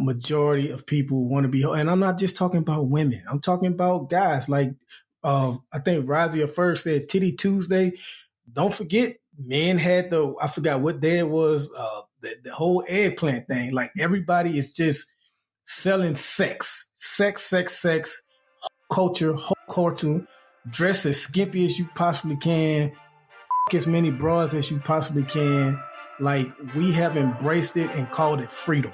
majority of people want to be, and I'm not just talking about women. I'm talking about guys. Like, I think Razi or Ferg said Titty Tuesday. Don't forget, men had I forgot what day it was, the whole eggplant thing. Like, everybody is just selling sex, culture, whole culture, dress as skimpy as you possibly can, as many bras as you possibly can. Like, we have embraced it and called it freedom.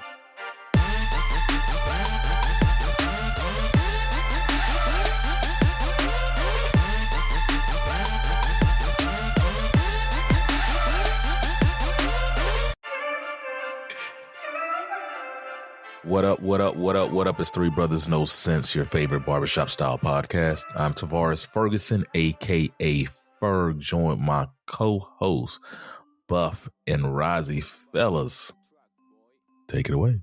What up? It's Three Brothers No Sense, your favorite barbershop style podcast. I'm Tavares Ferguson, aka Ferg, joined my co-host Buff and Razi. Fellas, take it away.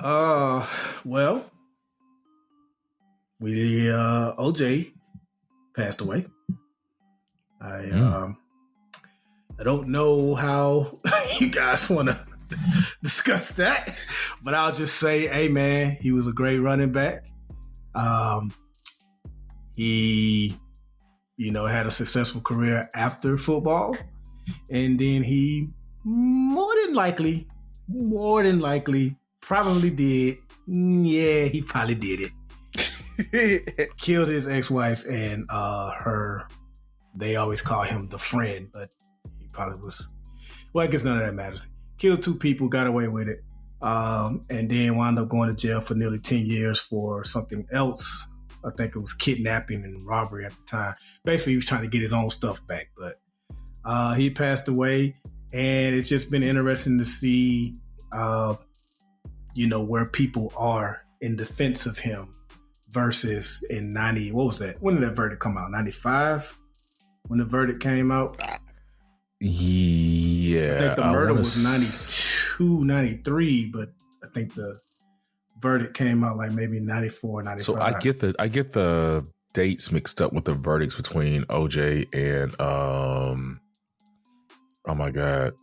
Well, OJ passed away. I don't know how you guys want to discuss that, but I'll just say, hey man, he was a great running back. He, had a successful career after football, and then he more than likely probably did. Yeah, he probably did it. Killed his ex-wife and her. They always call him the friend, but he probably was. Well, I guess none of that matters. Killed two people, got away with it, and then wound up going to jail for nearly 10 years for something else. I think it was kidnapping and robbery at the time. Basically, he was trying to get his own stuff back, but he passed away, and it's just been interesting to see, where people are in defense of him versus in 90, what was that? When did that verdict come out? 95? When the verdict came out? Yeah. I think the murder was 92, 93, but I think the verdict came out like maybe 94, 95. So I get the dates mixed up with the verdicts between OJ and oh my God.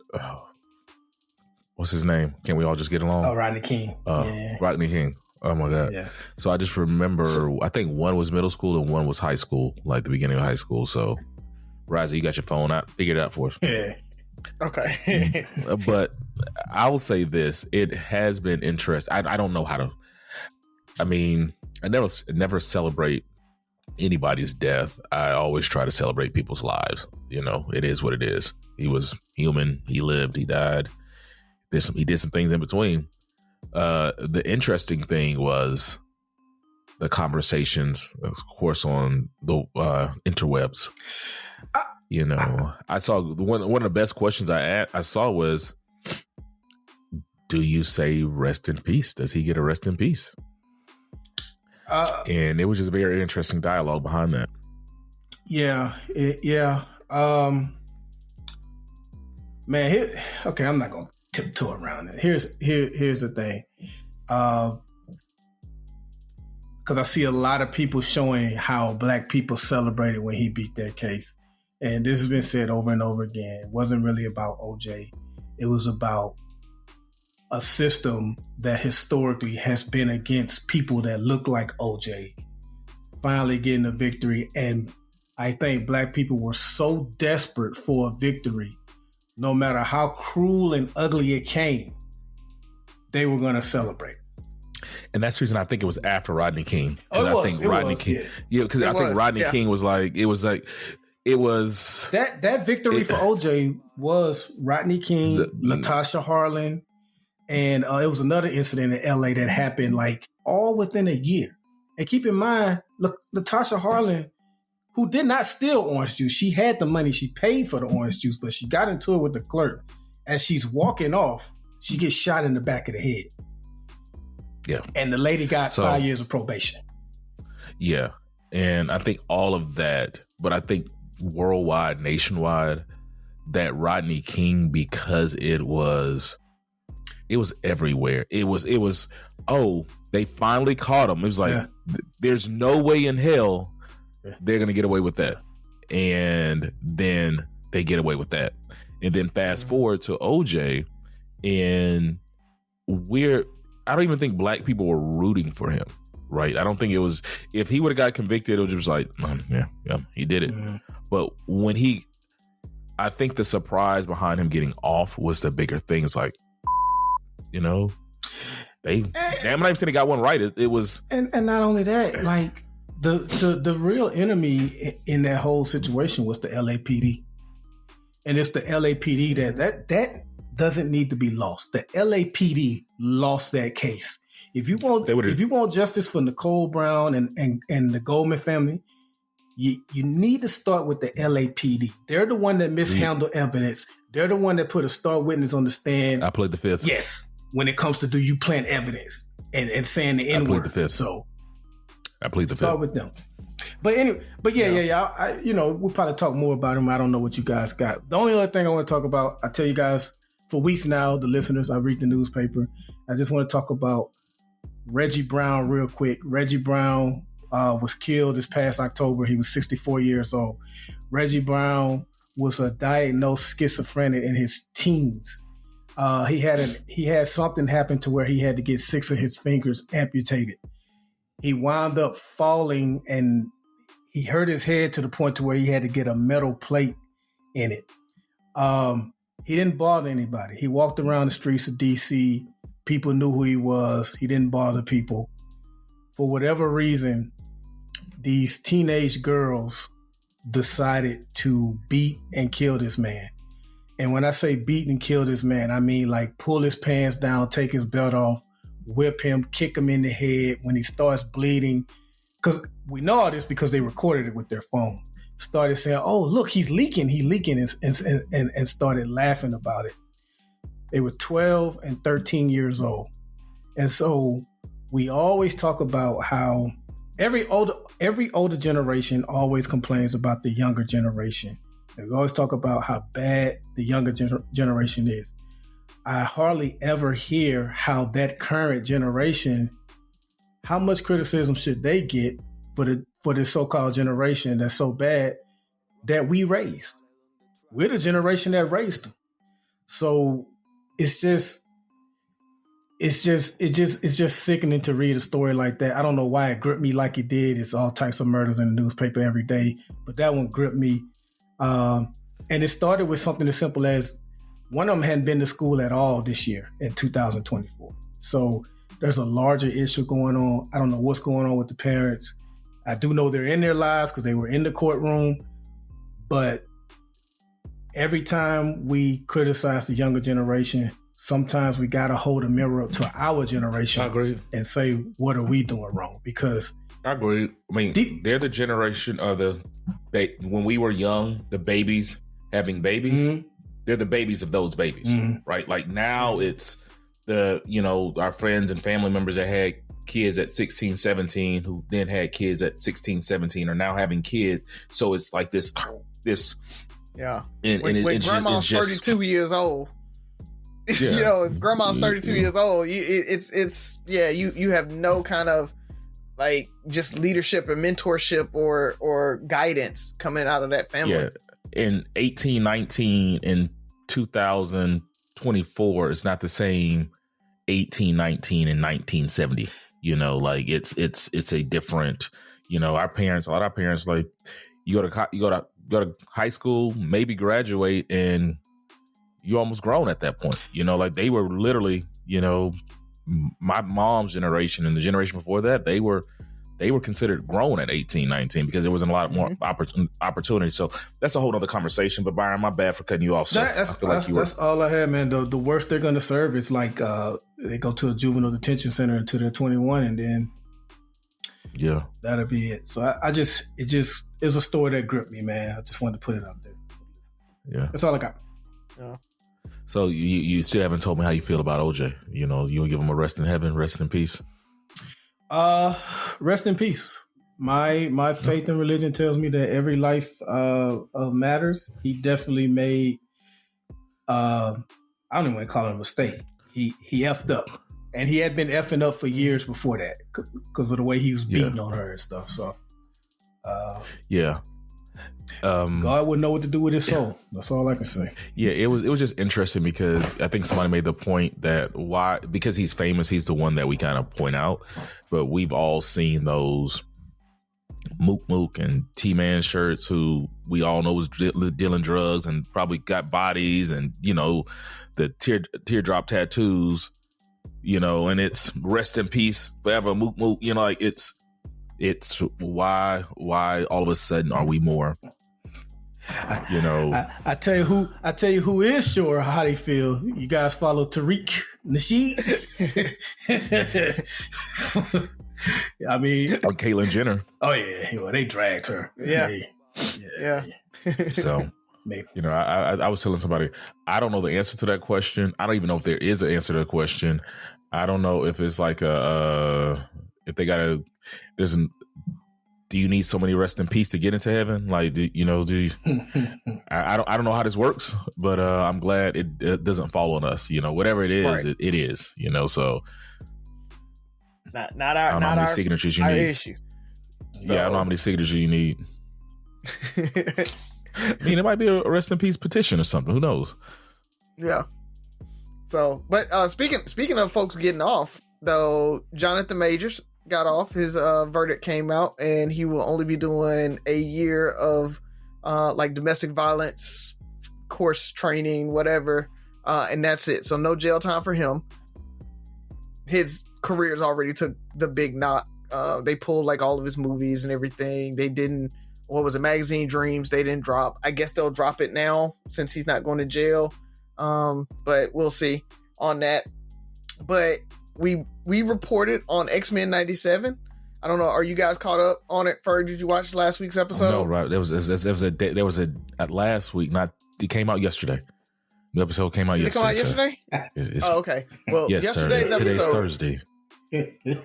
What's his name? Can we all just get along? Oh, Rodney King. Yeah. Rodney King. Oh my God. Yeah. So I just remember, I think one was middle school and one was high school, like the beginning of high school. So Razi, you got your phone out. Figure it out for us. Yeah. Okay. But I will say this. It has been interesting. I don't know how to. I mean, I never celebrate anybody's death. I always try to celebrate people's lives. It is what it is. He was human. He lived. He died. He did some things in between. The interesting thing was the conversations, of course, on the interwebs. I saw one of the best questions I saw was, do you say rest in peace? Does he get a rest in peace? And it was just a very interesting dialogue behind that. Yeah. Man, okay, I'm not going to tiptoe around it. Here's the thing. Because I see a lot of people showing how black people celebrated when he beat their case. And this has been said over and over again. It wasn't really about OJ. It was about a system that historically has been against people that look like OJ finally getting a victory. And I think black people were so desperate for a victory, no matter how cruel and ugly it came, they were going to celebrate. And that's the reason I think it was after Rodney King. Oh, I think Rodney King. Yeah, because I think Rodney King was like, it was that victory for OJ was Rodney King, Latasha Harlan, and it was another incident in LA that happened like all within a year. And keep in mind, Latasha Harlan, who did not steal orange juice, she had the money, she paid for the orange juice, but she got into it with the clerk. As she's walking off, she gets shot in the back of the head. Yeah, and the lady got 5 years of probation. Yeah, and I think all of that, but I think worldwide, nationwide, that Rodney King, because it was everywhere. It was they finally caught him. It was like, there's no way in hell they're going to get away with that. And then they get away with that. And then fast forward to OJ, and I don't even think black people were rooting for him. Right. I don't think it was, if he would have got convicted, it was just like, yeah, he did it. Mm-hmm. But when I think the surprise behind him getting off was the bigger thing. It's like, damn, I even saying he got one right. It was. And not only that, like the real enemy in that whole situation was the LAPD. And it's the LAPD that doesn't need to be lost. The LAPD lost that case. If you want justice for Nicole Brown and the Goldman family, you need to start with the LAPD. They're the one that mishandled evidence. They're the one that put a star witness on the stand. I played the fifth. Yes, when it comes to do you plant evidence and saying the N-word. I played the fifth. So I played the fifth. Start with them. But anyway, yeah. We'll probably talk more about him. I don't know what you guys got. The only other thing I want to talk about, I tell you guys for weeks now, the listeners, I read the newspaper. I just want to talk about Reggie Brown real quick. Reggie Brown was killed this past October. He was 64 years old. Reggie Brown was a diagnosed schizophrenic in his teens. He had something happen to where he had to get 6 of his fingers amputated. He wound up falling and he hurt his head to the point to where he had to get a metal plate in it. He didn't bother anybody. He walked around the streets of DC. People knew who he was. He didn't bother people. For whatever reason, these teenage girls decided to beat and kill this man. And when I say beat and kill this man, I mean like pull his pants down, take his belt off, whip him, kick him in the head. When he starts bleeding, because we know all this because they recorded it with their phone. Started saying, "Oh, look, he's leaking," and started laughing about it. They were 12 and 13 years old. And so we always talk about how every older generation always complains about the younger generation. And we always talk about how bad the younger generation is. I hardly ever hear how that current generation, how much criticism should they get for this so-called generation that's so bad that we raised. We're the generation that raised them. So it's just sickening to read a story like that. I don't know why it gripped me like it did. It's all types of murders in the newspaper every day, but that one gripped me. And it started with something as simple as one of them hadn't been to school at all this year in 2024. So there's a larger issue going on. I don't know what's going on with the parents. I do know they're in their lives because they were in the courtroom, but every time we criticize the younger generation, sometimes we got to hold a mirror up to our generation. I agree. And say, what are we doing wrong? Because I agree. I mean, they're the generation of when we were young, the babies having babies, mm-hmm. They're the babies of those babies, mm-hmm. right? Like now it's our friends and family members that had kids at 16, 17, who then had kids at 16, 17 are now having kids. So it's like this. Yeah. And when grandma's 32 years old, yeah. If grandma's 32 years old, you have no kind of like just leadership and mentorship or guidance coming out of that family. Yeah. In 1819 and 2024 is not the same 1819 and 1970. Like it's a different, a lot of our parents, like you go to high school, maybe graduate, and you almost grown at that point. Like they were literally, my mom's generation and the generation before that, they were considered grown at 18, 19 because there wasn't a lot more opportunity. So that's a whole other conversation. But Byron, my bad for cutting you off. That's all I had, man. The worst they're going to serve is like they go to a juvenile detention center until they're 21, and then that'll be it. So it's a story that gripped me, man. I just wanted to put it out there. Yeah, that's all I got. Yeah. So you still haven't told me how you feel about OJ. You give him a rest in heaven, rest in peace. Rest in peace. My faith and religion tells me that every life matters. He definitely made I don't even want to call it a mistake. He effed up, and he had been effing up for years before that because of the way he was beating on her and stuff. So God would know what to do with his soul. That's all I can say. Yeah, it was just interesting because I think somebody made the point that because he's famous, he's the one that we kind of point out, but we've all seen those Mook Mook and T-Man shirts who we all know was dealing drugs and probably got bodies and, the teardrop tattoos, and it's rest in peace forever, Mook Mook, it's why all of a sudden are we more, I tell you who is sure how they feel. You guys follow Tariq Nasheed? I mean, or Caitlyn Jenner. Oh yeah, well, they dragged her. Yeah. So maybe. I was telling somebody, I don't know the answer to that question. I don't even know if there is an answer to that question. I don't know if it's like if they got do you need so many rest in peace to get into heaven? Like, do you? I don't know how this works, but I'm glad it doesn't fall on us. Whatever it is, right. it is. So not I don't know how many signatures you need. Issue. So. Yeah, I don't know how many signatures you need. I mean, it might be a rest in peace petition or something. Who knows? Yeah. So, but speaking of folks getting off, though, Jonathan Majors got off. His verdict came out, and he will only be doing a year of like domestic violence course training, whatever, and that's it. So no jail time for him. His career's already took the big knock. They pulled like all of his movies and everything. They didn't. What was it? Magazine Dreams. They didn't drop. I guess they'll drop it now since he's not going to jail. But we'll see on that. But we reported on X-Men 97. I don't know. Are you guys caught up on it? Ferg, did you watch last week's episode? No, right. There was a last week. It came out yesterday. The episode came out yesterday. Did it come out yesterday? Oh, okay. Well, yes, yesterday's sir. Today's episode, Thursday.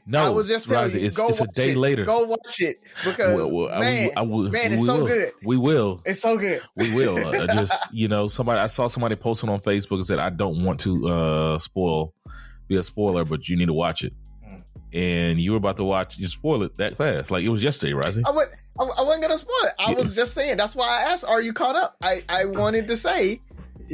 No, I was just telling you, it's a day later. Go watch it because it's so good. We will. It's so good. We will. I saw somebody posting on Facebook and said, "I don't want to be a spoiler, but you need to watch it." And you were about to watch. You spoil it that fast, like it was yesterday, Razi. I wasn't gonna spoil it. I was just saying. That's why I asked, "Are you caught up?" I wanted to say.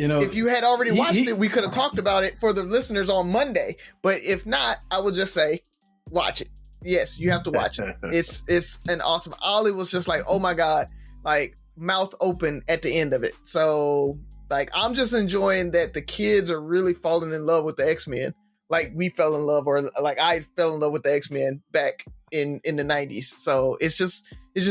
If you had already watched it, we could have talked about it for the listeners on Monday. But if not, I would just say, watch it. Yes, you have to watch it. It's an awesome. Ollie was just like, oh my God, like mouth open at the end of it. So like, I'm just enjoying that the kids are really falling in love with the X-Men. Like we fell in love, or like I fell in love with the X-Men back in the 90s. So it's just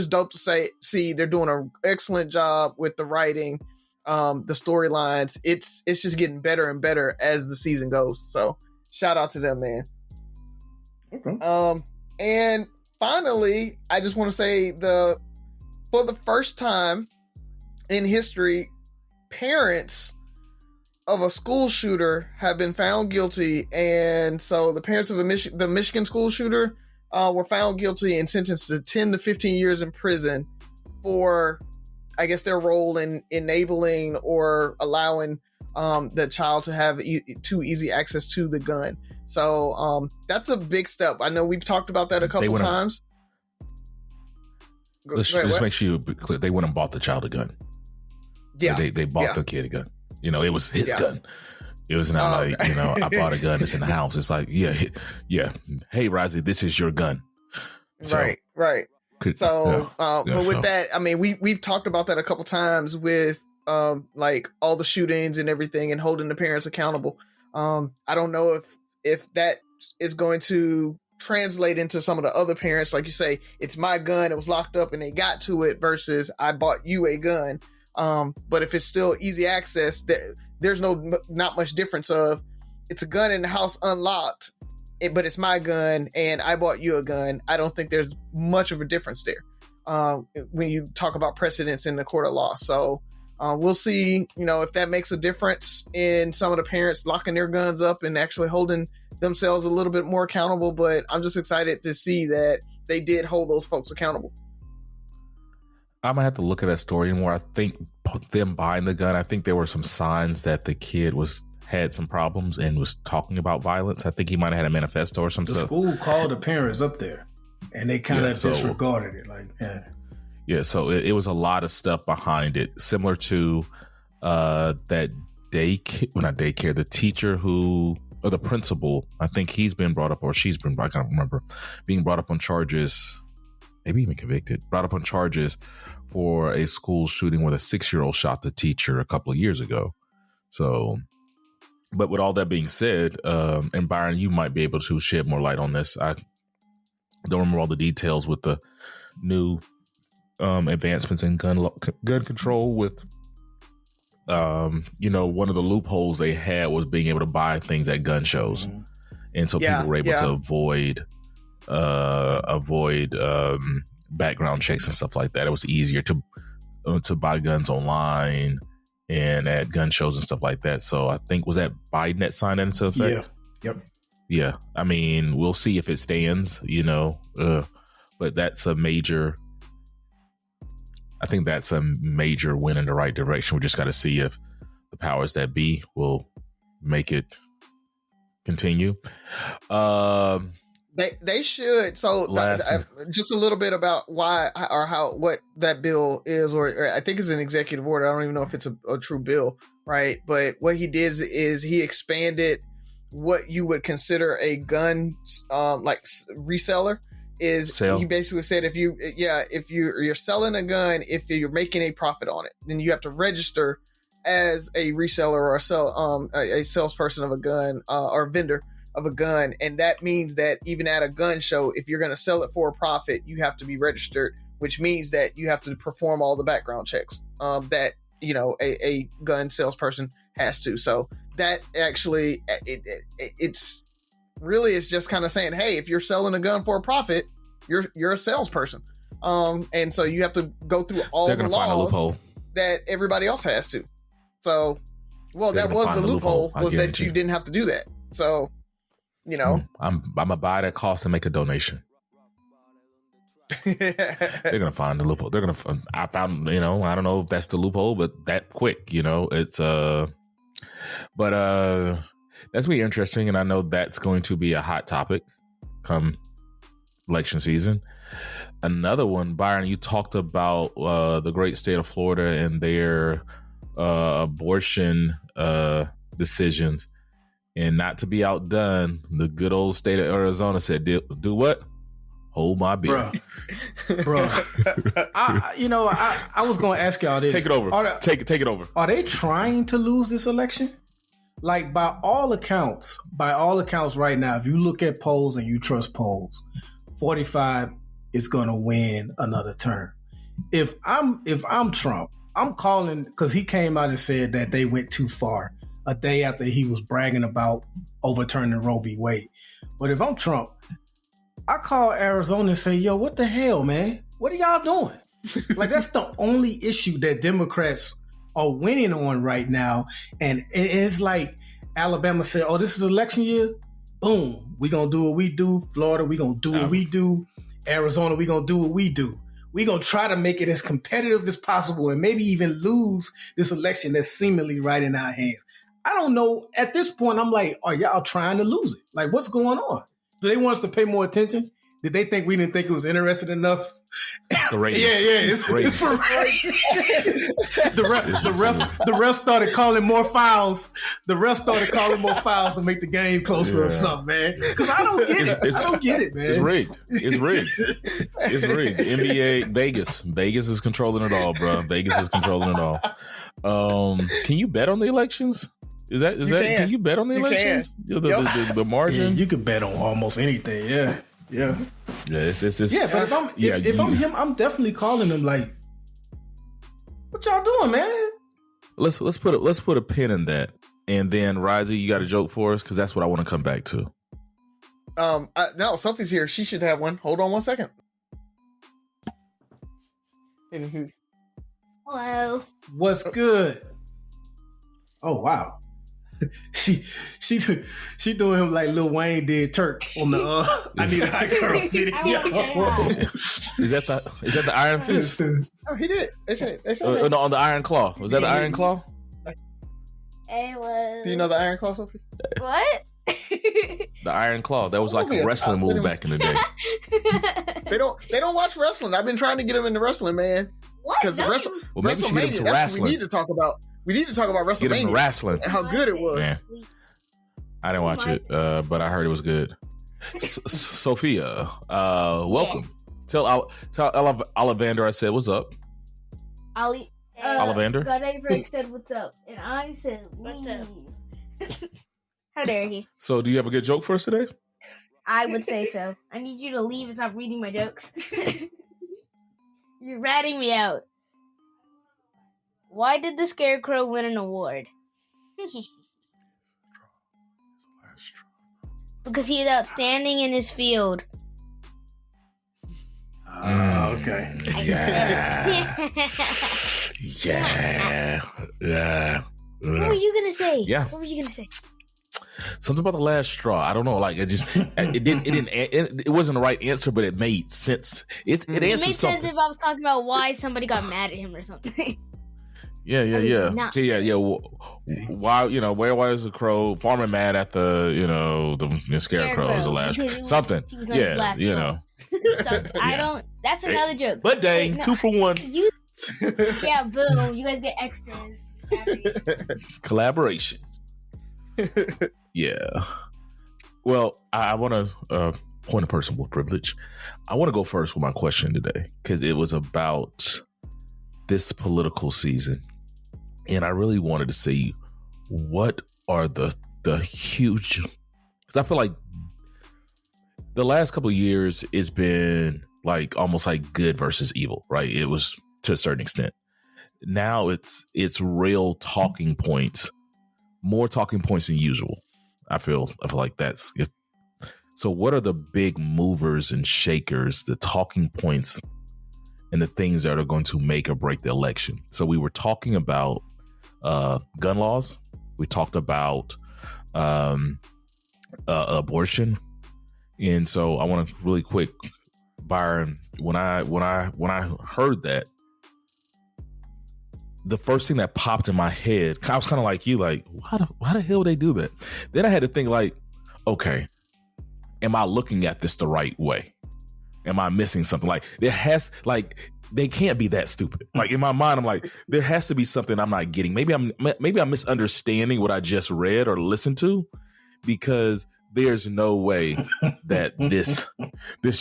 dope to see they're doing an excellent job with the writing. The storylines, it's just getting better and better as the season goes. So shout out to them, man. Okay. And finally, I just want to say for the first time in history, parents of a school shooter have been found guilty, and so the parents of the Michigan school shooter were found guilty and sentenced to 10 to 15 years in prison for, I guess, their role in enabling or allowing the child to have too easy access to the gun. So that's a big step. I know we've talked about that a couple times. Let's make sure you're clear. They went and bought the child a gun. Yeah. They bought the kid a gun. It was his gun. It was not like, I bought a gun. It's in the house. It's like, yeah. Hey, Razi, this is your gun. So, right. So, but with that, I mean, we've talked about that a couple times with like all the shootings and everything and holding the parents accountable. I don't know if that is going to translate into some of the other parents, like you say, it's my gun, it was locked up and they got to it, versus I bought you a gun. But if it's still easy access, there's not much difference of it's a gun in the house unlocked. But it's my gun and I bought you a gun. I don't think there's much of a difference there when you talk about precedents in the court of law. So we'll see, if that makes a difference in some of the parents locking their guns up and actually holding themselves a little bit more accountable. But I'm just excited to see that they did hold those folks accountable. I'm going to have to look at that story more. I think them buying the gun, I think there were some signs that the kid had some problems and was talking about violence. I think he might have had a manifesto or something. The school called the parents up there and they kind of disregarded it. Like, Yeah, so it was a lot of stuff behind it, similar to that the teacher or the principal, I think he's been brought up, or she's been, I can't remember, being brought up on charges, maybe even convicted, brought up on charges for a school shooting where the 6-year-old shot the teacher a couple of years ago. So, but with all that being said, and Byron, you might be able to shed more light on this. I don't remember all the details with the new advancements in gun control with, one of the loopholes they had was being able to buy things at gun shows. Mm-hmm. And so people were able to avoid background checks and stuff like that. It was easier to buy guns online and at gun shows and stuff like that. So I think, was that Biden that signed that into effect? Yeah. Yep. Yeah. I mean, we'll see if it stands, but that's a major win in the right direction. We just got to see if the powers that be will make it continue. They should. So just a little bit about why or how what that bill is, or I think it's an executive order. I don't even know if it's a true bill, right? But what he did is he expanded what you would consider a gun like reseller. He basically said if you're selling a gun, if you're making a profit on it, then you have to register as a reseller or a salesperson of a gun or vendor of a gun. And that means that even at a gun show, if you're going to sell it for a profit, you have to be registered, which means that you have to perform all the background checks that a gun salesperson has to. So that actually it's just kind of saying, hey, if you're selling a gun for a profit, you're a salesperson. And so you have to go through all the laws that everybody else has to. So, that was the loophole, was that you didn't have to do that. So, I'm gonna buy that cost and make a donation. They're gonna find the loophole. I found, I don't know if that's the loophole, but that quick, it's but that's really interesting. And I know that's going to be a hot topic come election season. Another one, Byron, you talked about the great state of Florida and their abortion decisions. And not to be outdone, the good old state of Arizona said, do what? Hold my beer. Bro. I was going to ask y'all this. Take it over. Take it over. Are they trying to lose this election? Like, by all accounts right now, if you look at polls and you trust polls, 45 is going to win another term. If I'm Trump, I'm calling, because he came out and said that they went too far a day after he was bragging about overturning Roe v. Wade. But if I'm Trump, I call Arizona and say, yo, what the hell, man? What are y'all doing? Like, that's the only issue that Democrats are winning on right now. And it's like Alabama said, oh, this is election year. Boom. We're going to do what we do. Florida, we're going to do what we do. Arizona, we're going to do what we do. We're going to try to make it as competitive as possible and maybe even lose this election that's seemingly right in our hands. I don't know. At this point, I'm like, are y'all trying to lose it? Like, what's going on? Do they want us to pay more attention? Did they think we didn't think it was interesting enough? The ratings. It's for the ref started calling more fouls. The ref started calling more fouls to make the game closer or something, man. Because I don't get it. I don't get it, man. It's rigged. NBA, Vegas is controlling it all, bro. Vegas is controlling it all. Can you bet on the elections? Is that can you bet on the elections? The margin? Yeah, you can bet on almost anything. Yeah. It's but if I'm him, I'm definitely calling him like, what y'all doing, man? Let's put a pin in that. And then Razi, you got a joke for us? Because that's what I want to come back to. No, Sophie's here. She should have one. Hold on one second. Hello. What's good? Oh wow. She doing him like Lil Wayne did Turk on the I Need a Hot Girl video. Is that the Iron Fist? Oh, he did. They said no, on the Iron Claw. Was that the Iron Claw? It was. Do you know the Iron Claw, Sophie? What? The Iron Claw. That was like a wrestling move back in the day. They don't watch wrestling. I've been trying to get them into wrestling, man. What? Because WrestleMania, that's what we need to talk about. We need to talk about WrestleMania. Get into wrestling. And how good it was. Man. I didn't watch it, but I heard it was good. Sophia, welcome. Tell Ollivander I said what's up. Ollivander? God said what's up, and I said what's up. How dare he? So, do you have a good joke for us today? I would say so. I need you to leave and stop reading my jokes. You're ratting me out. Why did the Scarecrow win an award? Because he is outstanding in his field. Okay. Yeah. What were you gonna say? Yeah. What were you gonna say? Something about the last straw. I don't know. Like it wasn't the right answer, but it made sense. It answered made something. sense if I was talking about why somebody got mad at him or something. Yeah. Why where was the crow farmer mad at the scarecrow was the last something? That's another joke. But dang, 2 for 1. Yeah, boom. You guys get extras. Collaboration. Yeah. Well, I want to point of personal privilege. I want to go first with my question today because it was about this political season, and I really wanted to see what are the huge. Because I feel like the last couple of years it's been like almost like good versus evil, right? It was to a certain extent. Now it's real talking points, more talking points than usual. I feel like that's it. So what are the big movers and shakers, the talking points and the things that are going to make or break the election? So we were talking about gun laws. We talked about abortion. And so I want to really quick, Byron, when I heard that, the first thing that popped in my head, I was kind of like you, like, why the hell would they do that? Then I had to think like, okay, am I looking at this the right way? Am I missing something? Like they can't be that stupid. Like in my mind, I'm like, there has to be something I'm not getting. Maybe I'm misunderstanding what I just read or listened to, because there's no way that this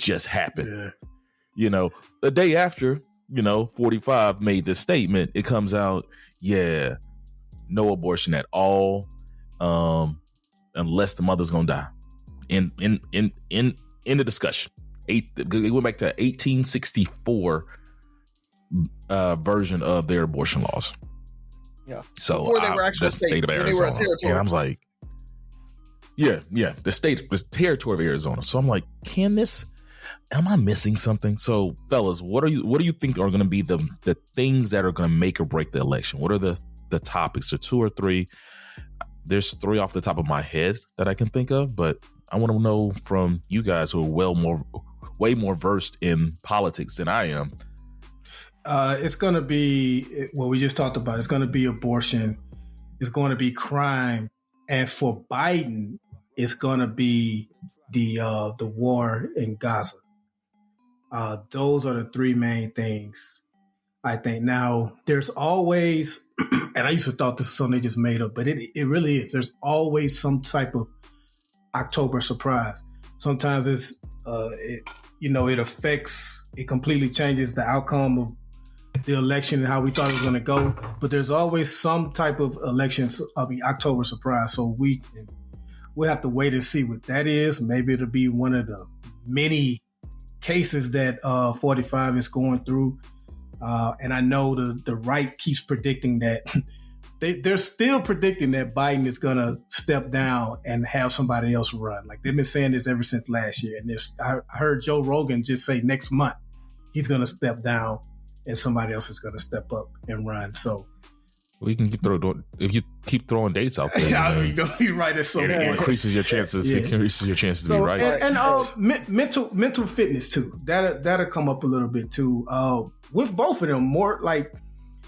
just happened. Yeah. The day after, 45 made this statement, it comes out, no abortion at all, unless the mother's gonna die. In the discussion, it went back to 1864 version of their abortion laws. Yeah. So before they were actually the state of Arizona, and I was like, the territory of Arizona. So I'm like, am I missing something? So fellas, what do you think are going to be the things that are going to make or break the election? What are the topics? Or 2 or 3? There's 3 off the top of my head that I can think of, but I want to know from you guys who are way more versed in politics than I am. It's going to be what we just talked about. It's going to be abortion. It's going to be crime. And for Biden, it's going to be the war in Gaza. Those are the 3 main things, I think. Now, there's always, and I used to thought this was something they just made up, but it really is. There's always some type of October surprise. Sometimes it's, it completely changes the outcome of the election and how we thought it was going to go. But there's always some type of October surprise. So we'll have to wait and see what that is. Maybe it'll be one of the many cases that 45 is going through. And I know the right keeps predicting that. They're still predicting that Biden is going to step down and have somebody else run. Like they've been saying this ever since last year. And I heard Joe Rogan just say next month he's going to step down and somebody else is going to step up and run. So we can if you keep throwing dates out there. You're going to be right at some point. It increases your chances. Yeah. It increases your chances to be right. And mental fitness too. That'll come up a little bit too. With both of them, more like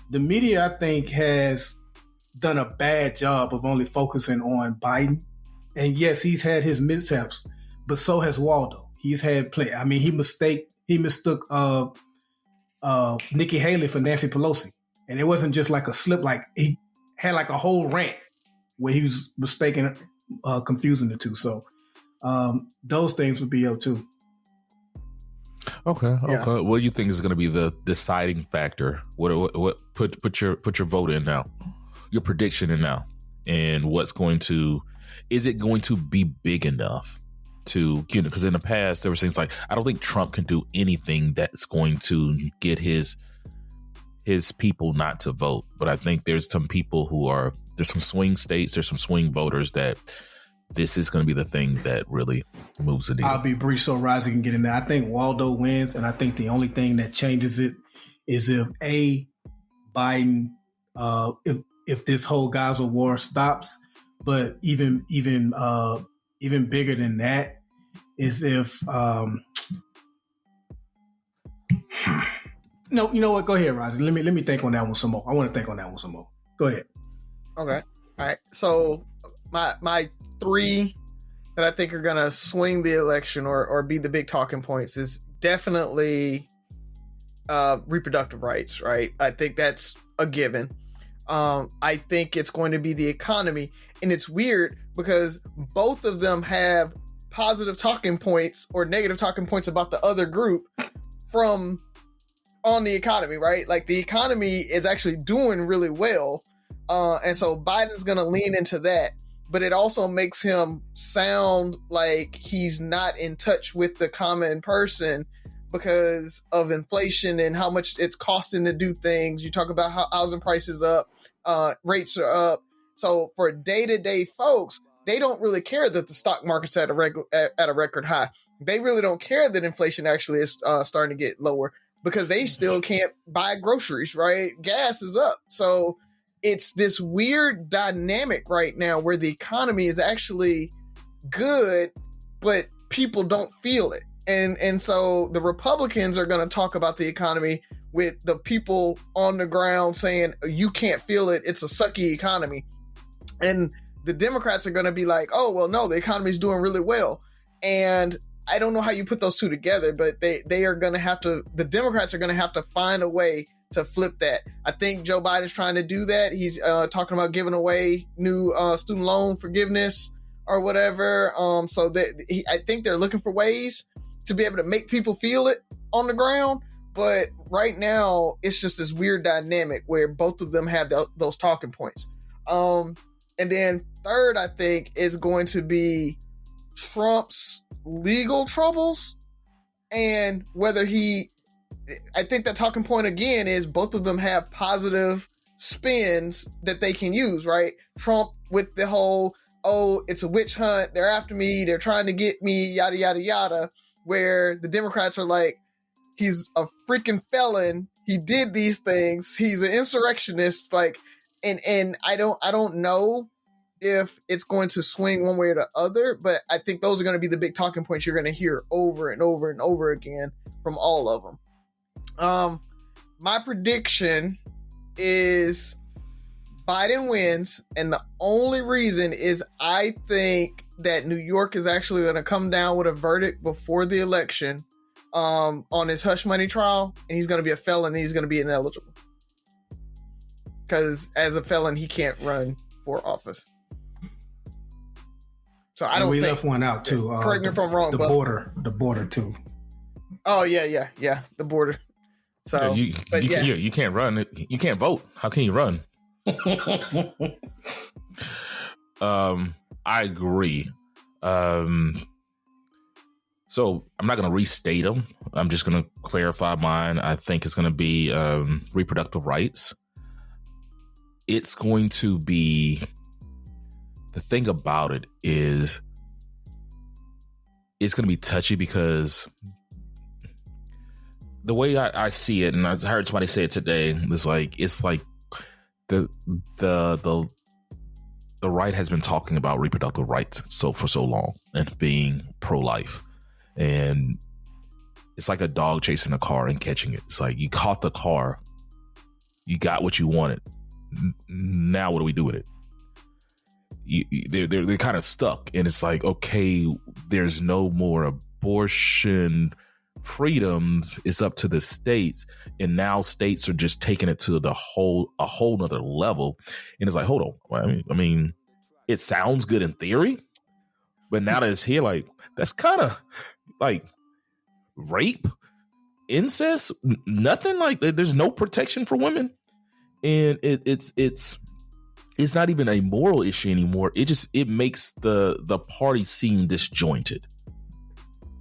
the media, I think, has done a bad job of only focusing on Biden And yes, he's had his mishaps, but so has Waldo. He's had play. I mean, he mistook Nikki Haley for Nancy Pelosi. And it wasn't just like a slip, like he had like a whole rant where he was mistaking, confusing the two. So those things would be up too. Okay. What do you think is going to be the deciding factor? What put your vote in now, your prediction in now, and is it going to be big enough to, because in the past there were things like, I don't think Trump can do anything that's going to get his people not to vote, but I think there's some people there's some swing states, there's some swing voters that this is going to be the thing that really moves the needle. I'll be brief so Razi can get in there. I think Waldo wins, and I think the only thing that changes it is if Biden, if this whole Gaza war stops, but even bigger than that is if no, you know what? Go ahead, Razi. Let me think on that one some more. I want to think on that one some more. Go ahead. Okay. All right. So my three that I think are going to swing the election or be the big talking points is definitely reproductive rights, right? I think that's a given. I think it's going to be the economy. And it's weird because both of them have positive talking points or negative talking points about the other group from on the economy, right? Like the economy is actually doing really well. And so Biden's going to lean into that. But it also makes him sound like he's not in touch with the common person because of inflation and how much it's costing to do things. You talk about how housing prices up, rates are up. So for day-to-day folks, they don't really care that the stock market's at a record high. They really don't care that inflation actually is starting to get lower because they still can't buy groceries, right? Gas is up. So it's this weird dynamic right now where the economy is actually good, but people don't feel it. And so the Republicans are going to talk about the economy with the people on the ground saying, you can't feel it. It's a sucky economy. And the Democrats are going to be like, oh, well, no, the economy is doing really well. And I don't know how you put those two together, but they are going to have to, the Democrats are going to have to find a way to flip that. I think Joe Biden's trying to do that. He's talking about giving away new student loan forgiveness or whatever. So that I think they're looking for ways to be able to make people feel it on the ground. But right now, it's just this weird dynamic where both of them have those talking points. And then third, I think, is going to be Trump's legal troubles and whether I think that talking point again is both of them have positive spins that they can use, right? Trump with the whole, oh, it's a witch hunt. They're after me. They're trying to get me, yada, yada, yada. Where the Democrats are like, he's a freaking felon. He did these things. He's an insurrectionist. Like, and I don't know if it's going to swing one way or the other, but I think those are going to be the big talking points you're going to hear over and over and over again from all of them. My prediction is Biden wins, and the only reason is I think that New York is actually going to come down with a verdict before the election on his hush money trial, and he's going to be a felon and he's going to be ineligible. Because as a felon, he can't run for office. So I don't think... We left one out too. Correct me if I'm wrong. The border too. Oh, yeah. The border. So you can't run. You can't vote. How can you run? I agree. So I'm not going to restate them. I'm just going to clarify mine. I think it's going to be reproductive rights. It's going to be, the thing about it is it's going to be touchy because the way I see it, and I heard somebody say it today, it's like the right has been talking about reproductive rights for so long and being pro-life. And it's like a dog chasing a car and catching it. It's like you caught the car, you got what you wanted. Now what do we do with it? they're kind of stuck, and it's like, okay, there's no more abortion freedoms. It's up to the states, and now states are just taking it to a whole nother level. And it's like, hold on, I mean, it sounds good in theory, but now that it's here, like, that's kind of like rape, incest, nothing. Like, there's no protection for women, and it's not even a moral issue anymore. It makes the party seem disjointed.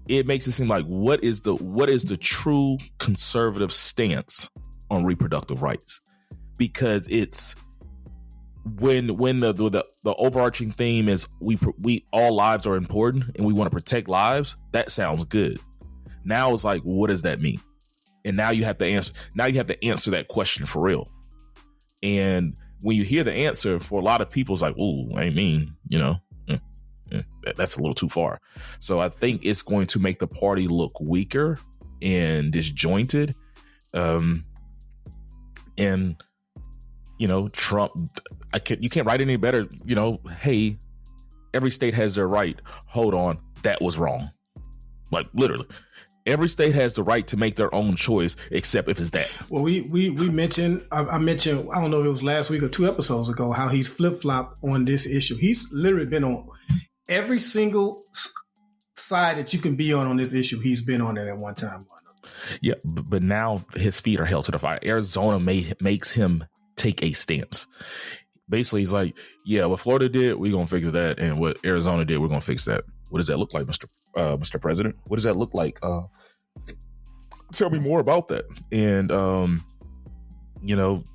It makes it seem like what is the true conservative stance on reproductive rights? Because it's when the overarching theme is we all lives are important and we want to protect lives. That sounds good. Now it's like, what does that mean? And now you have to answer. Now you have to answer that question for real. And when you hear the answer, for a lot of people, it's like, "Ooh, I mean, that's a little too far." So I think it's going to make the party look weaker and disjointed. And Trump, you can't write any better. Hey, every state has their right. Hold on, that was wrong. Like, literally. Every state has the right to make their own choice, except if it's that. Well, we mentioned, I mentioned, I don't know if it was last week or 2 episodes ago, how he's flip-flopped on this issue. He's literally been on every single side that you can be on this issue. He's been on it at one time or another. Yeah, but now his feet are held to the fire. Arizona makes him take a stance. Basically, he's like, yeah, what Florida did, we're going to fix that. And what Arizona did, we're going to fix that. What does that look like, Mr. President? What does that look like? Tell me more about that. And,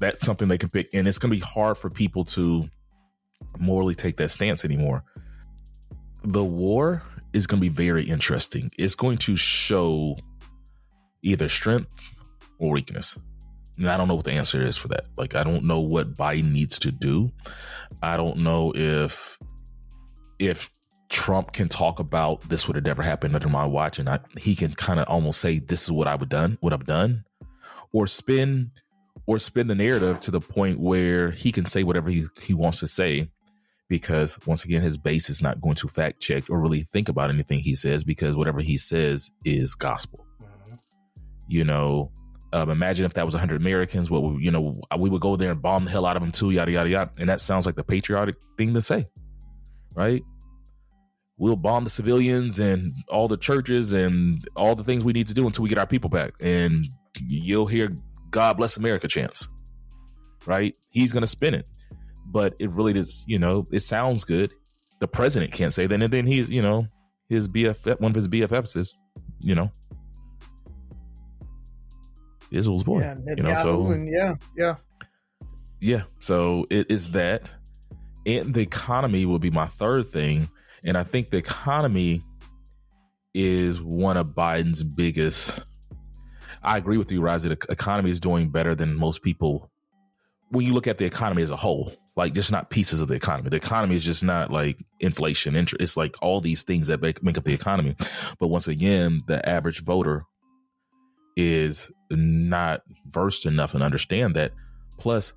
that's something they can pick. And it's going to be hard for people to morally take that stance anymore. The war is going to be very interesting. It's going to show either strength or weakness. And I don't know what the answer is for that. Like, I don't know what Biden needs to do. I don't know if Trump can talk about this would have never happened under my watch, and he can kind of almost say this is what I've done, or spin the narrative to the point where he can say whatever he wants to say, because once again, his base is not going to fact check or really think about anything he says, because whatever he says is gospel. Mm-hmm. Imagine if that was 100 Americans, we would go there and bomb the hell out of them too, yada, yada, yada. And that sounds like the patriotic thing to say, right? We'll bomb the civilians and all the churches and all the things we need to do until we get our people back. And you'll hear God bless America chants, right? He's going to spin it. But it really does, it sounds good. The president can't say that. And then he's, his BFF, one of his BFFs is, Israel's boy. Yeah. So it is that. And the economy will be my third thing. And I think the economy is one of Biden's biggest. I agree with you, Razi. The economy is doing better than most people. When you look at the economy as a whole, like just not pieces of the economy. The economy is just not like inflation, interest. It's like all these things that make up the economy. But once again, the average voter is not versed enough and understand that. Plus,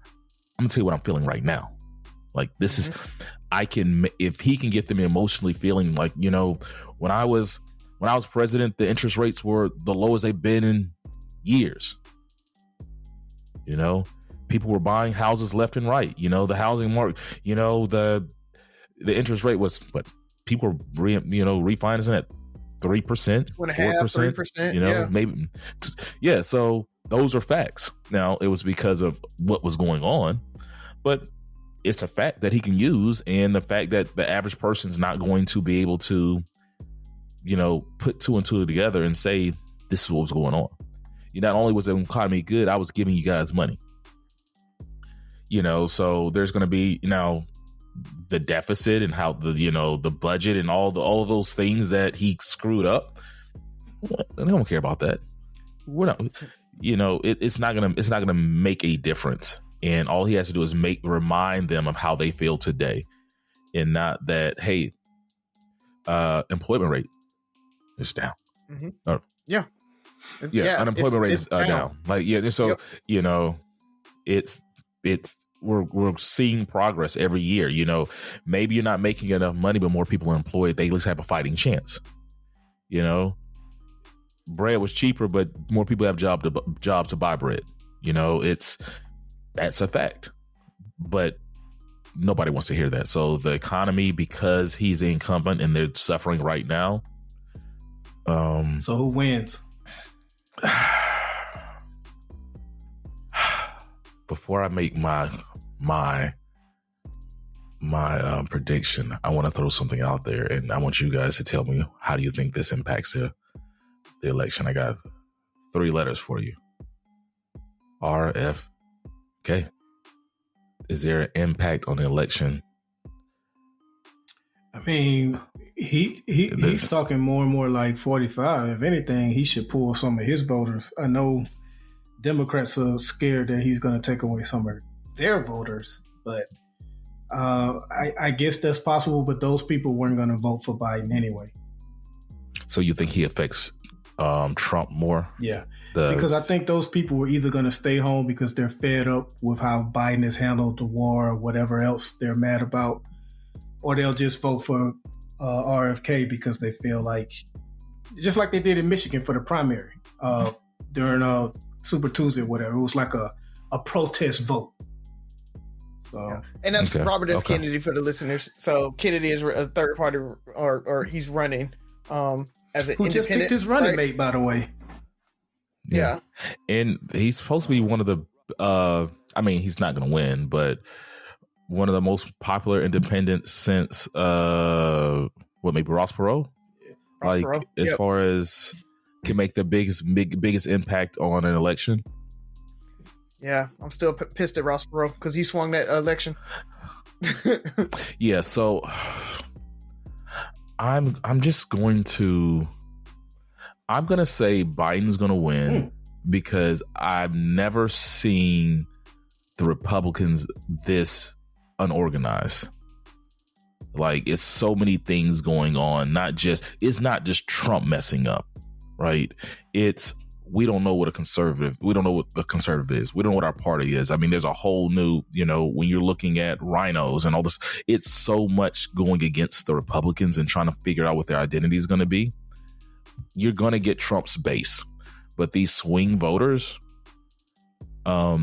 I'm gonna tell you what I'm feeling right now. Like this is, if he can get them emotionally feeling like, when I was president, the interest rates were the lowest they've been in years. People were buying houses left and right. The housing market, the interest rate was, but people were, refinancing at 3%, 4%, 3%, maybe. Yeah. So those are facts. Now it was because of what was going on, but it's a fact that he can use, and the fact that the average person's not going to be able to, put 2 and 2 together and say, this is what was going on. Not only was the economy good, I was giving you guys money. So there's going to be, the deficit and how the budget and all those things that he screwed up. They don't care about that. We're not, it's not going to make a difference. And all he has to do is remind them of how they feel today, and not that, hey, employment rate is down. Mm-hmm. Unemployment rate is down. Like, yeah. So, yep. it's we're seeing progress every year. You know, maybe you're not making enough money, but more people are employed. They at least have a fighting chance. You know, bread was cheaper, but more people have jobs to buy bread. You know, that's a fact. But nobody wants to hear that. So the economy, because he's the incumbent and they're suffering right now. So who wins? Before I make my prediction, I want to throw something out there, and I want you guys to tell me, how do you think this impacts the election? I got 3 letters for you. RFK. Is there an impact on the election? I mean, he's talking more and more like 45. If anything, he should pull some of his voters. I know Democrats are scared that he's going to take away some of their voters, but I guess that's possible. But those people weren't going to vote for Biden anyway. So you think he affects Trump more? Yeah, because I think those people were either going to stay home because they're fed up with how Biden has handled the war or whatever else they're mad about, or they'll just vote for RFK because they feel like, just like they did in Michigan for the primary during Super Tuesday or whatever. It was like a protest vote. So, yeah. And that's Robert F. Kennedy for the listeners. So Kennedy is a third party, or he's running as an independent. Who just picked his running mate, by the way. Yeah. And he's supposed to be one of the, I mean, he's not going to win, but one of the most popular independents since, maybe Ross Perot? As far as can make the biggest impact on an election. Yeah, I'm still pissed at Ross Perot because he swung that election. Yeah, so I'm gonna say Biden's gonna win because I've never seen the Republicans this unorganized. Like, it's so many things going on. It's not just Trump messing up, right? We don't know what the conservative is. We don't know what our party is. I mean, there's a whole new, when you're looking at rhinos and all this, it's so much going against the Republicans and trying to figure out what their identity is going to be. You're going to get Trump's base, but these swing voters, I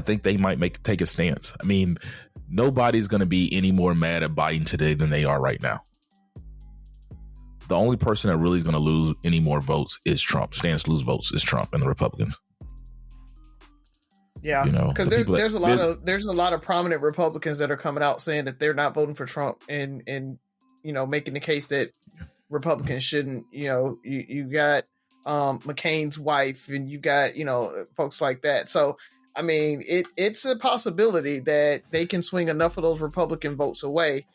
think they might take a stance. I mean, nobody's going to be any more mad at Biden today than they are right now. The only person that really is going to lose any more votes is Trump. Stands to lose votes is Trump and the Republicans. Yeah, because there's a lot of prominent Republicans that are coming out saying that they're not voting for Trump and making the case that Republicans shouldn't. You got McCain's wife and you got folks like that. So I mean, it's a possibility that they can swing enough of those Republican votes away.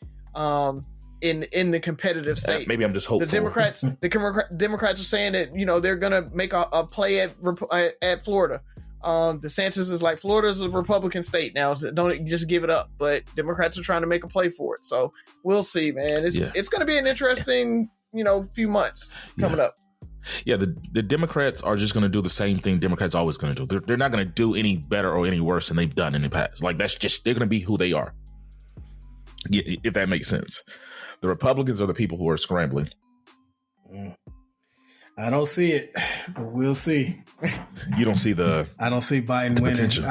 In the competitive states. Maybe I'm just hopeful. The Democrats are saying that they're gonna make a play at Florida. DeSantis is like, Florida's a Republican state now, so don't just give it up. But Democrats are trying to make a play for it, so we'll see, man. It's gonna be an interesting few months coming up. Yeah, the Democrats are just going to do the same thing Democrats are always going to do. They're not going to do any better or any worse than they've done in the past. Like, they're going to be who they are. If that makes sense. The Republicans are the people who are scrambling. I don't see it, but we'll see. You don't see I don't see Biden winning. Potential.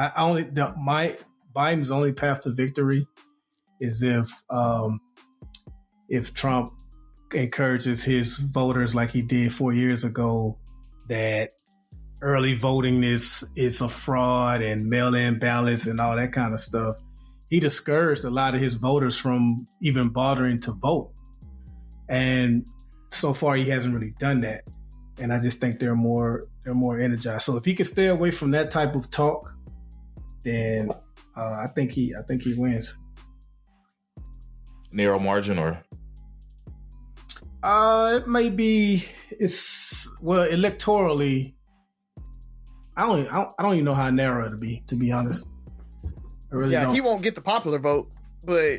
Biden's only path to victory is if Trump encourages his voters like he did 4 years ago, that early voting is a fraud and mail-in ballots and all that kind of stuff. He discouraged a lot of his voters from even bothering to vote. And so far he hasn't really done that. And I just think they're more energized. So if he can stay away from that type of talk, then I think he wins. Narrow margin, or it may be. Electorally, I don't even know how narrow it'll be, to be honest. I really don't. He won't get the popular vote, but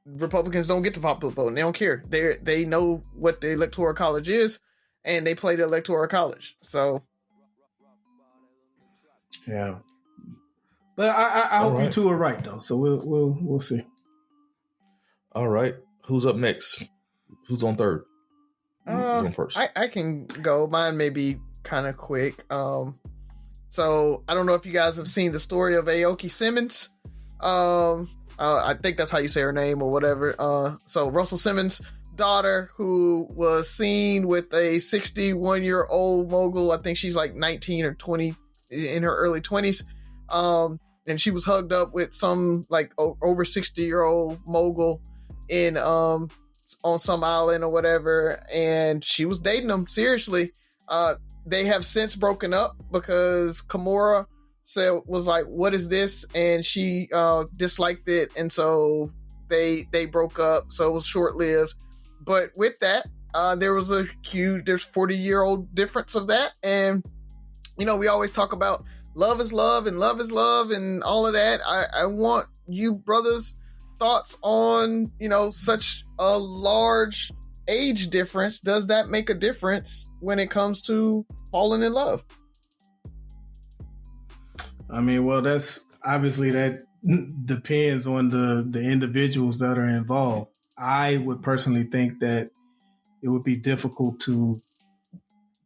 Republicans don't get the popular vote, and they don't care. They know what the Electoral College is, and they play the Electoral College. So, yeah. But I hope you two are right though. So we'll see. All right. Who's up next? Who's on third? Who's on first? I can go. Mine may be kind of quick. So I don't know if you guys have seen the story of Aoki Simmons. I think that's how you say her name or whatever. So Russell Simmons' daughter, who was seen with a 61-year-old mogul. I think she's like 19 or 20, in her early 20s. And she was hugged up with some like over 60-year-old mogul in on some island or whatever, and she was dating him seriously. They have since broken up because Kimura was like, "What is this?" and she disliked it, and so they broke up. So it was short lived. But with that, there was there's 40-year-old difference of that, and we always talk about love is love and love is love and all of that. I want you brothers' thoughts on such a large age difference. Does that make a difference when it comes to falling in love? I mean, well, that's obviously that depends on the individuals that are involved. I would personally think that it would be difficult to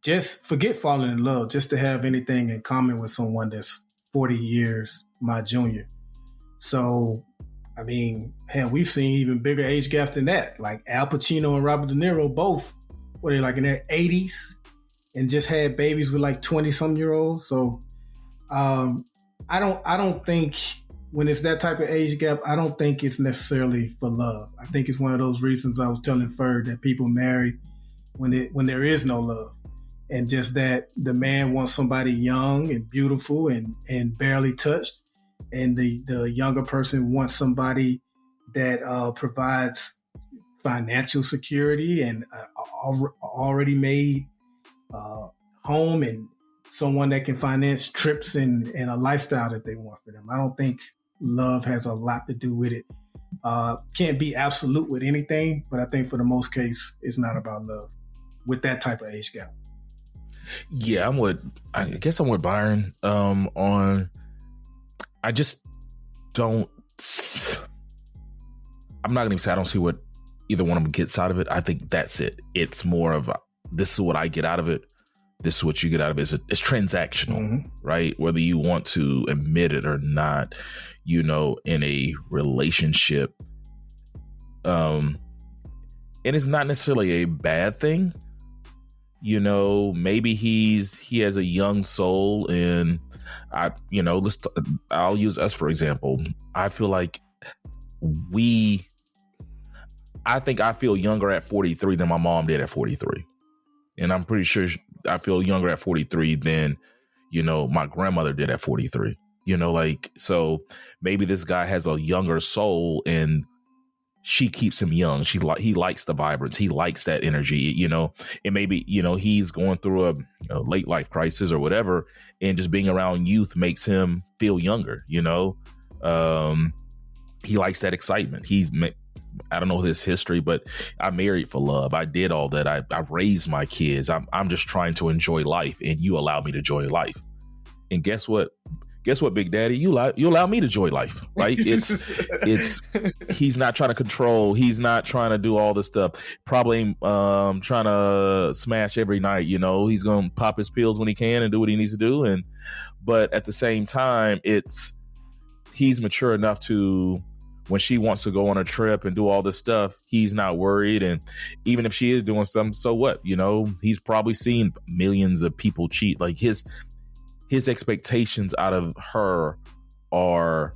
just forget falling in love, just to have anything in common with someone that's 40 years my junior. So, I mean, hell, we've seen even bigger age gaps than that. Like Al Pacino and Robert De Niro both, were they like in their 80s and just had babies with like 20-some-year-olds. So I don't think when it's that type of age gap, I don't think it's necessarily for love. I think it's one of those reasons I was telling Ferg that people marry when there is no love. And just that the man wants somebody young and beautiful and barely touched. And the younger person wants somebody that provides financial security and already made home, and someone that can finance trips and a lifestyle that they want for them. I don't think love has a lot to do with it. Can't be absolute with anything, but I think for the most case, it's not about love with that type of age gap. Yeah, I guess I'm with Byron on. I just don't. I'm not going to say I don't see what either one of them gets out of it. I think that's it. It's more of this is what I get out of it. This is what you get out of it. It's transactional, right? Whether you want to admit it or not, in a relationship. And it's not necessarily a bad thing. Maybe he has a young soul, and I'll use us for example. I feel like I feel younger at 43 than my mom did at 43. And I'm pretty sure I feel younger at 43 than, my grandmother did at 43. So maybe this guy has a younger soul and she keeps him young. He likes the vibrance. He likes that energy, and maybe, he's going through a late life crisis or whatever. And just being around youth makes him feel younger, He likes that excitement. I don't know his history, but I married for love. I did all that. I raised my kids. I'm just trying to enjoy life, and you allow me to enjoy life. And guess what? Big Daddy, you allow me to enjoy life. Like it's he's not trying to control. He's not trying to do all this stuff. Probably trying to smash every night. He's going to pop his pills when he can and do what he needs to do. But at the same time, he's mature enough to, when she wants to go on a trip and do all this stuff, he's not worried. And even if she is doing something, so what? He's probably seen millions of people cheat. Like his expectations out of her are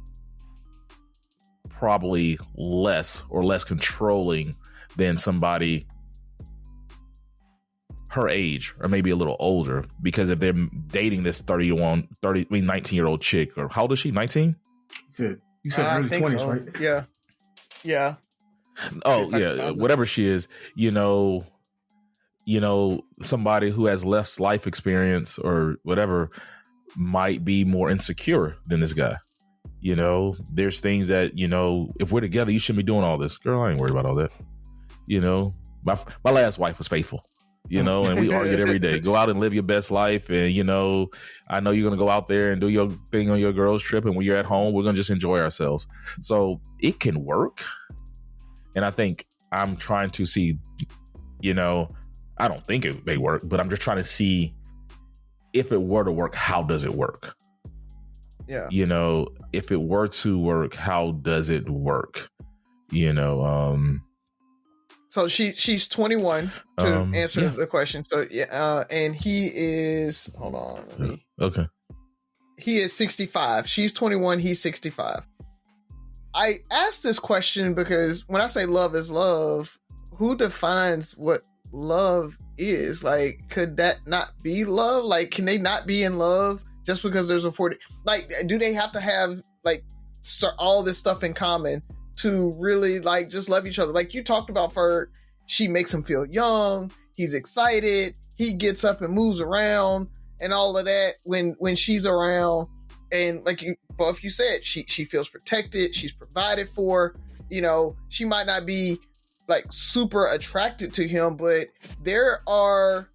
probably less controlling than somebody her age or maybe a little older. Because if they're dating this 19-year-old chick, or how old is she? 19? You said early 20s, so. Right? Yeah. Oh, yeah. Whatever she is, somebody who has less life experience or whatever might be more insecure than this guy. There's things that, if we're together, you shouldn't be doing all this. Girl, I ain't worried about all that. My last wife was faithful. you know, and we argued every day. Go out and live your best life. And, you know, I know you're going to go out there and do your thing on your girls trip. And when you're at home, we're going to just enjoy ourselves. So it can work. And I think I'm trying to see, you know, I don't think it may work, but I'm just trying to see if it were to work, how does it work? Yeah. You know, if it were to work, how does it work? You know, so she's 21 to answer the question. So yeah, and he is, hold on. Okay. He is 65. She's 21. He's 65. I asked this question because when I say love is love, who defines what love is? Like, could that not be love? Like, can they not be in love just because there's a 40? Like, do they have to have like all this stuff in common to really like just love each other? Like you talked about, Ferg, she makes him feel young. He's excited. He gets up and moves around and all of that when she's around. And like both you said, she feels protected. She's provided for. You know, she might not be like super attracted to him, but there are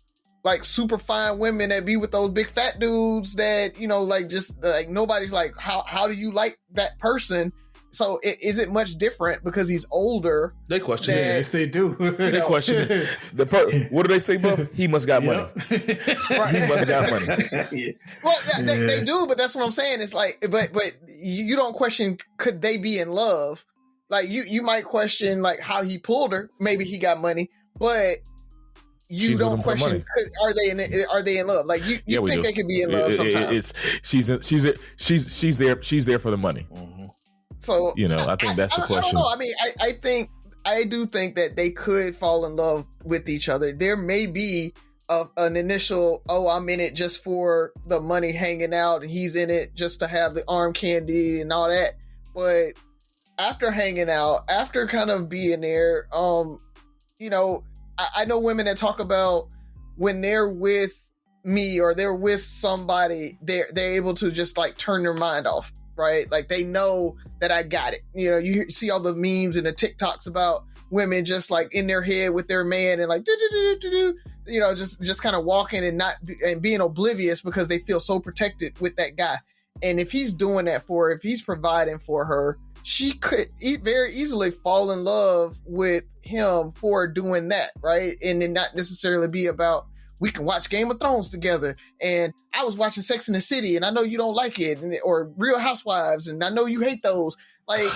like super fine women that be with those big fat dudes that, you know, like just like nobody's like, how do you like that person? So is it much different because he's older? They question it. Yes, they do. They question it. What do they say, Buff? He must got money. Right. He must got money. Well, they do, but that's what I'm saying. It's like, but you don't question, could they be in love? Like you might question like how he pulled her. Maybe he got money, but you don't question, are they in love? Like you think they could be in love sometimes. She's there for the money. Mm-hmm. So, you know, I think that's the question. I don't know. I mean, I do think that they could fall in love with each other. There may be an initial, I'm in it just for the money, hanging out, and he's in it just to have the arm candy and all that. But after hanging out, after kind of being there, you know, I know women that talk about when they're with me or they're with somebody, they're able to just like turn their mind off. Right? Like they know that I got it. You know, you see all the memes and the TikToks about women just like in their head with their man and like, you know, just kind of walking and being oblivious because they feel so protected with that guy. And if he's doing that for her, if he's providing for her, she could very easily fall in love with him for doing that. Right? And then not necessarily be about, we can watch Game of Thrones together. And I was watching Sex and the City and I know you don't like it, or Real Housewives and I know you hate those. Like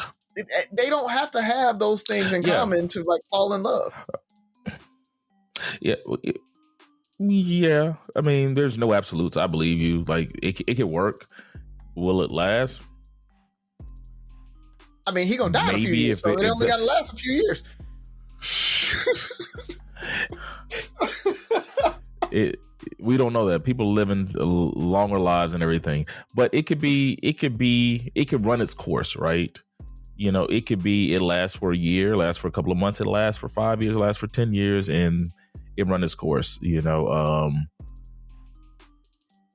they don't have to have those things in common to like fall in love. Yeah. I mean, there's no absolutes. I believe you. Like it can work. Will it last? I mean, he gonna die in a few years, so it only gotta last a few years. We don't know that. People living longer lives and everything, but it could run its course, right? You know, it lasts for a year, lasts for a couple of months, it lasts for 5 years, lasts for 10 years, and it run its course. You know,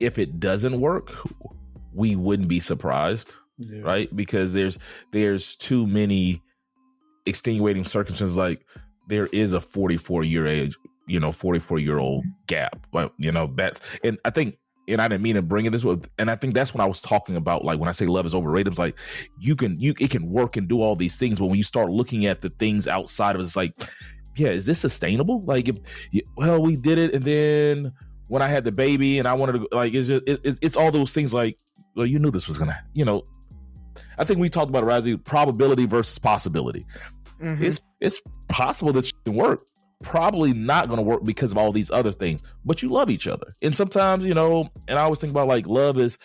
if it doesn't work, we wouldn't be surprised, right? Because there's too many extenuating circumstances. Like there is a 44-year-old gap. But, you know, and I didn't mean to bring it this way. And I think that's when I was talking about, like, when I say love is overrated, it's like, it can work and do all these things. But when you start looking at the things outside of it, it's like, yeah, is this sustainable? Like, we did it. And then when I had the baby and I wanted to, like, it's all those things like, well, you knew this was going to, you know, I think we talked about it, Razi, probability versus possibility. Mm-hmm. It's possible that it can work. Probably not going to work because of all these other things, but you love each other. And sometimes, you know, and I always think about like love is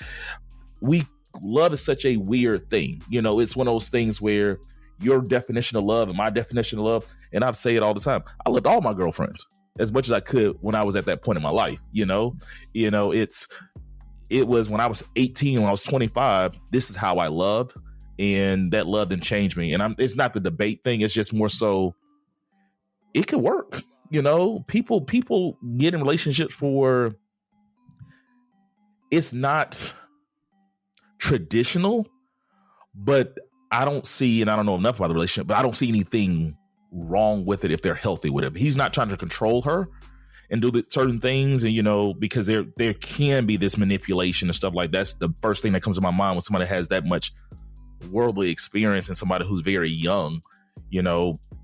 such a weird thing. You know, it's one of those things where your definition of love and my definition of love, and I say it all the time, I loved all my girlfriends as much as I could when I was at that point in my life. You know, it was when I was 18, when I was 25, this is how I loved, and that love didn't change me. And it's not the debate thing. It's just more so, it could work. You know, people get in relationships for, it's not traditional, but I don't see, and I don't know enough about the relationship, but I don't see anything wrong with it if they're healthy with it. He's not trying to control her. and do certain things, and because there can be this manipulation and stuff like that's the first thing that comes to my mind when somebody has that much worldly experience and somebody who's very young.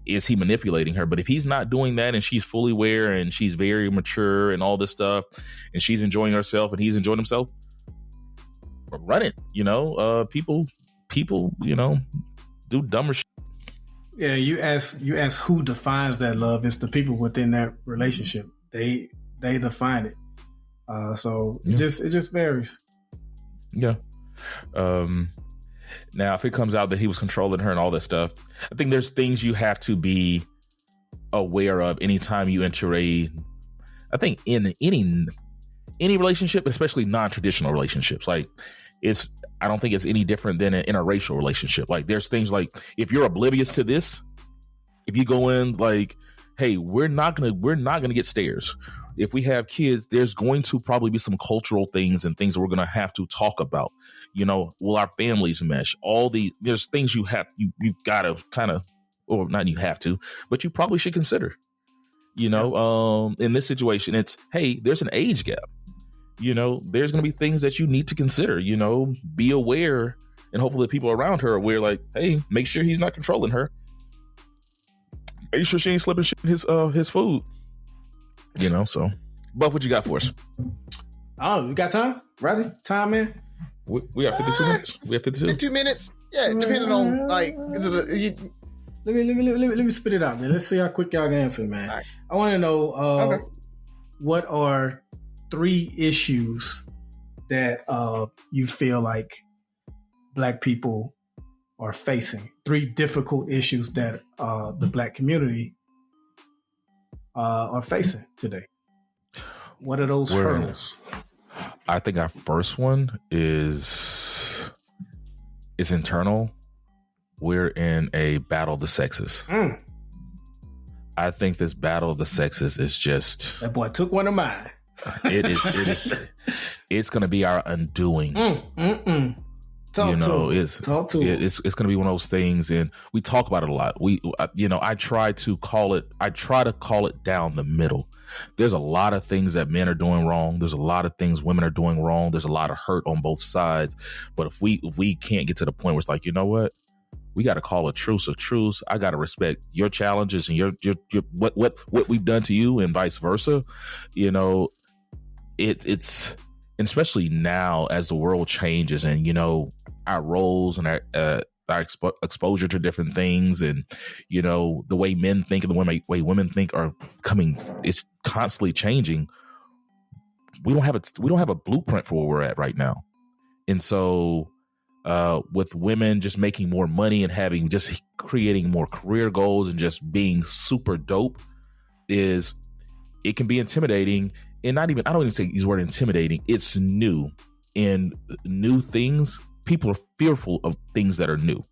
Is he manipulating her? But if he's not doing that and she's fully aware and she's very mature and all this stuff and she's enjoying herself and he's enjoying himself, run it. People do dumber shit. Yeah, you ask who defines that love. It's the people within that relationship. They define it. So it just varies. Yeah. Now, if it comes out that he was controlling her and all that stuff, I think there's things you have to be aware of anytime you enter I think in any relationship, especially non-traditional relationships. Like I don't think it's any different than an interracial relationship. Like there's things like if you're oblivious to this, if you go in like, hey, we're not gonna get stares. If we have kids, there's going to probably be some cultural things and things that we're going to have to talk about. Will our families mesh? There's things you've got to kind of, or not you have to, but you probably should consider. In this situation, it's, hey, there's an age gap. There's going to be things that you need to consider. Be aware, and hopefully the people around her are aware. Like, hey, make sure he's not controlling her. Make sure she ain't slipping shit in his food. So, Buff, what you got for us? Oh, you got time? Razi? Time, man? We have 52 minutes. We have 52. 52 minutes? Yeah, depending on, is it let me spit it out, man. Let's see how quick y'all can answer, man. Right. I want to know what are 3 issues that you feel like Black people are facing? 3 difficult issues that the Black community are facing today. What are those hurdles? I think our first one is internal. We're in a battle of the sexes. I think this battle of the sexes is just... That boy took one of mine. It's going to be our undoing. Talk to it. It's going to be one of those things, and we talk about it a lot. I try to call it down the middle. There's a lot of things that men are doing wrong. There's a lot of things women are doing wrong. There's a lot of hurt on both sides. But if we can't get to the point where it's like, you know what? We got to call a truce. I got to respect your challenges and your what we've done to you and vice versa. It's especially now as the world changes and, our roles and our exposure to different things and, the way men think and the way women think it's constantly changing. We don't have a blueprint for where we're at right now. And so with women just making more money and creating more career goals and just being super dope it can be intimidating. And I don't even say use the word intimidating. It's new, and new things. People are fearful of things that are new.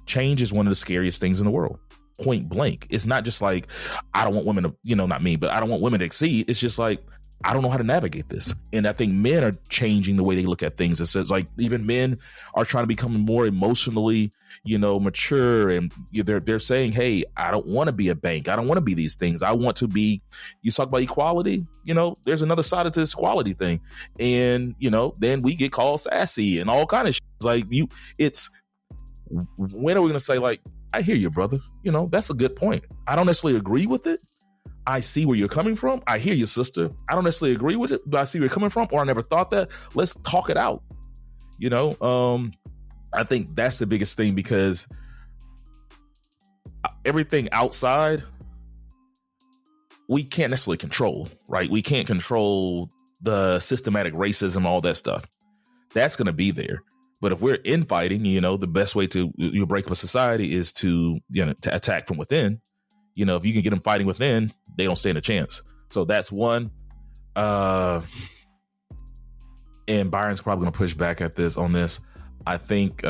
Change is one of the scariest things in the world. Point blank. It's not just like, I don't want women to, not me, but I don't want women to exceed. It's just like, I don't know how to navigate this. And I think men are changing the way they look at things. It says like even men are trying to become more emotionally, mature. And they're saying, hey, I don't want to be a bank. I don't want to be these things. I want to be, you talk about equality, there's another side of this equality thing. And, then we get called sassy and all kind of shit. Like when are we going to say like, I hear you, brother. That's a good point. I don't necessarily agree with it. I see where you're coming from. I hear you, sister. I don't necessarily agree with it, but I see where you're coming from, or I never thought that. Let's talk it out. I think that's the biggest thing, because everything outside, we can't necessarily control, right? We can't control the systematic racism, all that stuff. That's going to be there. But if we're infighting, the best way to break up a society is to attack from within. If you can get them fighting within, they don't stand a chance. So that's one. And Byron's probably going to push back at on this. I think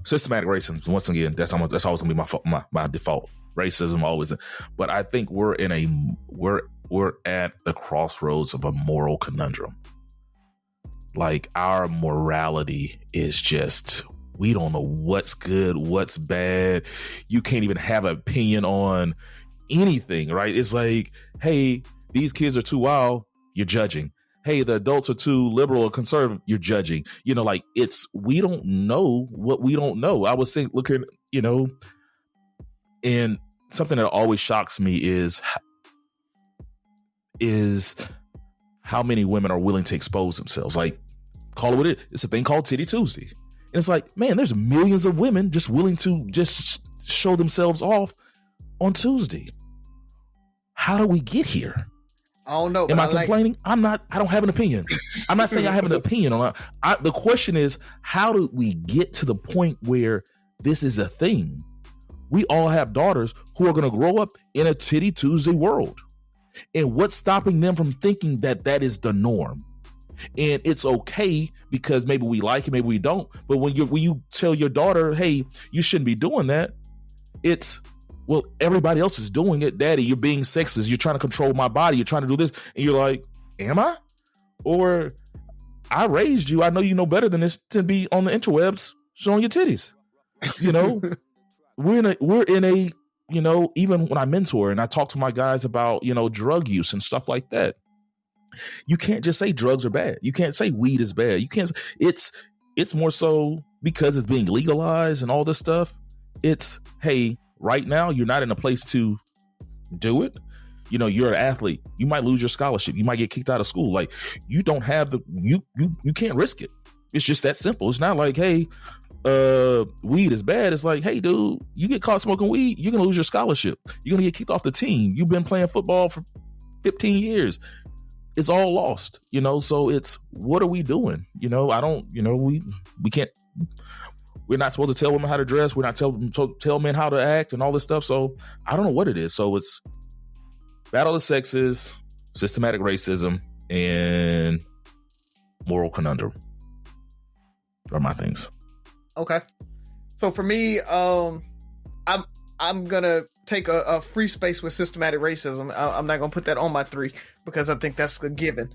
systematic racism, once again, that's always going to be my default. Racism always. But I think we're at the crossroads of a moral conundrum. Like our morality is just, we don't know what's good, what's bad. You can't even have an opinion on anything, right? It's like, hey, these kids are too wild, you're judging. Hey, the adults are too liberal or conservative, you're judging. Like we don't know what we don't know. I was saying, look at, and something that always shocks me is how many women are willing to expose themselves. Like, call it what it is. It's a thing called Titty Tuesday. And it's like, man, there's millions of women just willing to just show themselves off on Tuesday. How do we get here? I don't know. Am I complaining? I don't have an opinion. I'm not saying I have an opinion on that. The question is, how do we get to the point where this is a thing? We all have daughters who are going to grow up in a Titty Tuesday world. And what's stopping them from thinking that that is the norm? And it's okay because maybe we like it, maybe we don't. But when you tell your daughter, hey, you shouldn't be doing that, it's, well, everybody else is doing it. Daddy, you're being sexist. You're trying to control my body. You're trying to do this. And you're like, am I? Or I raised you. I know you know better than this to be on the interwebs showing your titties. We're in a, even when I mentor and I talk to my guys about, drug use and stuff like that, you can't just say drugs are bad. You can't say weed is bad. You can't. It's more so because it's being legalized and all this stuff. It's, hey, right now you're not in a place to do it. You're an athlete. You might lose your scholarship. You might get kicked out of school. Like, you don't have you can't risk it. It's just that simple. It's not like, hey, weed is bad. It's like, hey, dude, you get caught smoking weed, you're gonna lose your scholarship. You're gonna get kicked off the team. You've been playing football for 15 years. It's all lost, so it's, what are we doing? We can't, we're not supposed to tell women how to dress. We're not tell men how to act and all this stuff. So I don't know what it is. So it's battle of the sexes, systematic racism, and moral conundrum are my things. Okay. So for me, I'm gonna take a free space with systematic racism. I'm not gonna put that on my 3 because I think that's a given.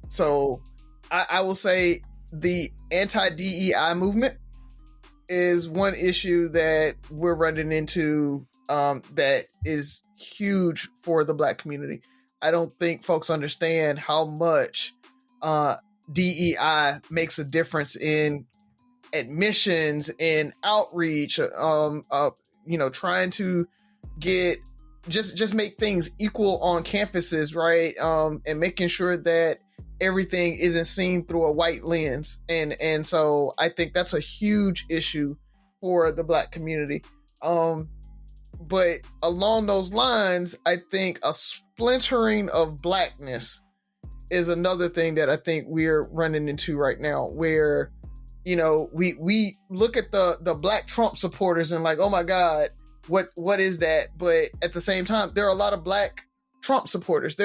So I will say the anti-DEI movement is one issue that we're running into that is huge for the Black community. I don't think folks understand how much DEI makes a difference in admissions and outreach, trying to get just make things equal on campuses, right? And making sure that everything isn't seen through a white lens. And so I think that's a huge issue for the Black community. But along those lines, I think a splintering of Blackness is another thing that I think we're running into right now, where we look at the Black Trump supporters and like, oh my God, what is that? But at the same time, there are a lot of Black Trump supporters.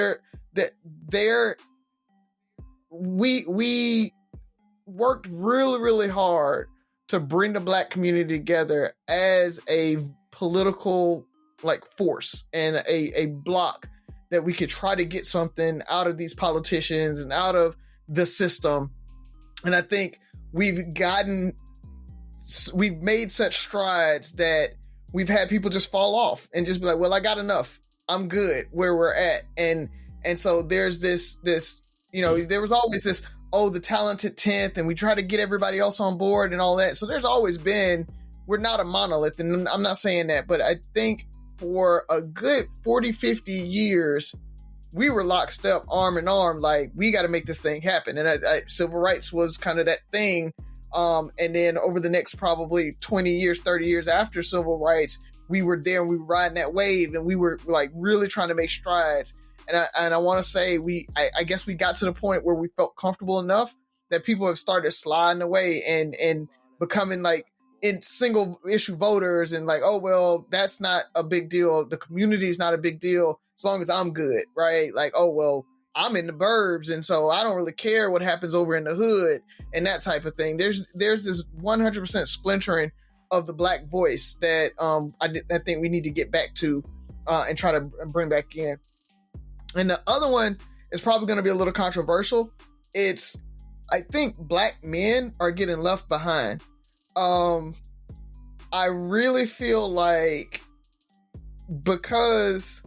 We worked really, really hard to bring the Black community together as a political force and a block that we could try to get something out of these politicians and out of the system. And I think we've made such strides that we've had people just fall off and just be like, well, I got enough. I'm good where we're at. And so there's this, there was always this, the talented 10th, and we try to get everybody else on board and all that. So there's always been, we're not a monolith, and I'm not saying that, but I think for a good 40, 50 years, we were lockstep, arm in arm, like, we got to make this thing happen. And civil rights was kind of that thing. And then over the next probably 20 years, 30 years after civil rights, we were there and we were riding that wave, and we were really trying to make strides. And I want to say I guess we got to the point where we felt comfortable enough that people have started sliding away and becoming in single issue voters and oh, well, that's not a big deal. The community is not a big deal as long as I'm good, right? Oh, well, I'm in the burbs, and so I don't really care what happens over in the hood and that type of thing. There's this 100% splintering of the Black voice that I think we need to get back to and try to bring back in. And the other one is probably going to be a little controversial. I think Black men are getting left behind. I really feel like because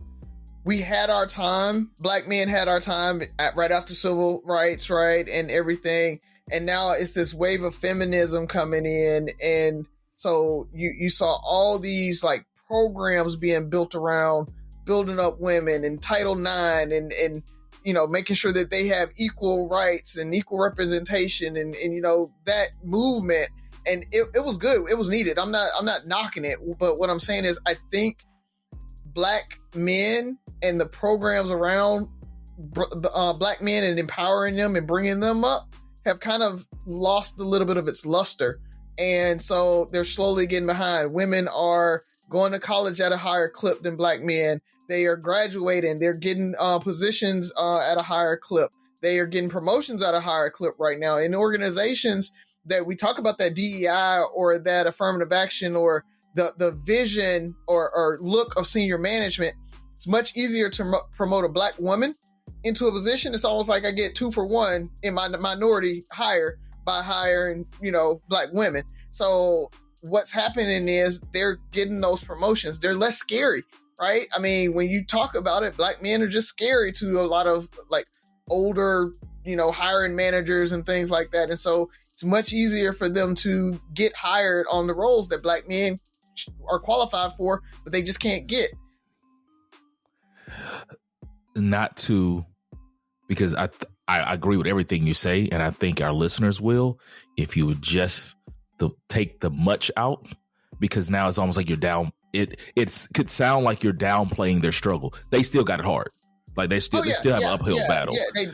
we had our time, black men had our time right after civil rights, right, and everything, and now it's this wave of feminism coming in, and so you saw all these like programs being built around building up women and Title IX and making sure that they have equal rights and equal representation and that movement. And it was good. It was needed. I'm not knocking it. But what I'm saying is I think black men and the programs around black men and empowering them and bringing them up have kind of lost a little bit of its luster. And so they're slowly getting behind. Women are going to college at a higher clip than black men. They are graduating. They're getting positions at a higher clip. They are getting promotions at a higher clip right now. In organizations that we talk about, that DEI or that affirmative action or the vision or look of senior management, it's much easier to promote a black woman into a position. It's almost like I get 2 for 1 in my minority hire by hiring, black women. So what's happening is they're getting those promotions. They're less scary, right? I mean, when you talk about it, black men are just scary to a lot of like older, hiring managers and things like that. And so it's much easier for them to get hired on the roles that black men are qualified for, but they just can't get. Because I agree with everything you say, and I think our listeners will, if you would just take the much out, because now it's almost like you're down. It could sound like you're downplaying their struggle. They still got it hard. Like they still have an uphill battle. Yeah, they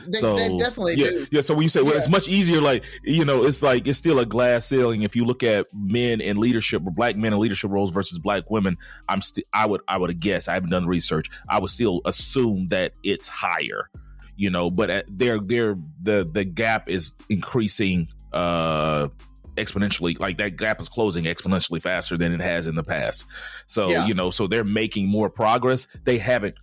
definitely do. Yeah. So when you say, well, it's much easier, like, it's like, it's still a glass ceiling. If you look at men in leadership or black men in leadership roles versus black women, I would guess, I haven't done research, I would still assume that it's higher, but the gap is increasing, exponentially. Like that gap is closing exponentially faster than it has in the past. So, so they're making more progress. They haven't,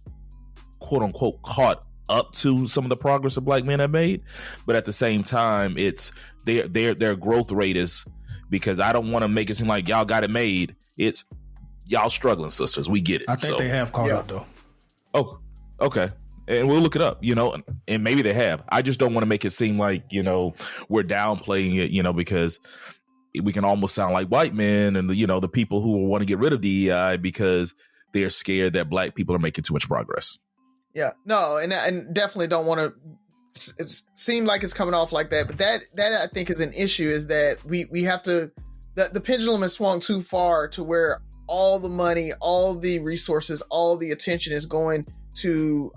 quote unquote, caught up to some of the progress that black men have made, but at the same time, it's their growth rate is, because I don't want to make it seem like y'all got it made. It's y'all struggling, sisters. We get it. I think they have caught up though. Oh, okay. And we'll look it up, and maybe they have. I just don't want to make it seem like, we're downplaying it, because we can almost sound like white men and the people who want to get rid of DEI because they're scared that black people are making too much progress. Yeah, no, and definitely don't want to seem like it's coming off like that. But that I think is an issue, is that we have to, the pendulum has swung too far to where all the money, all the resources, all the attention is going to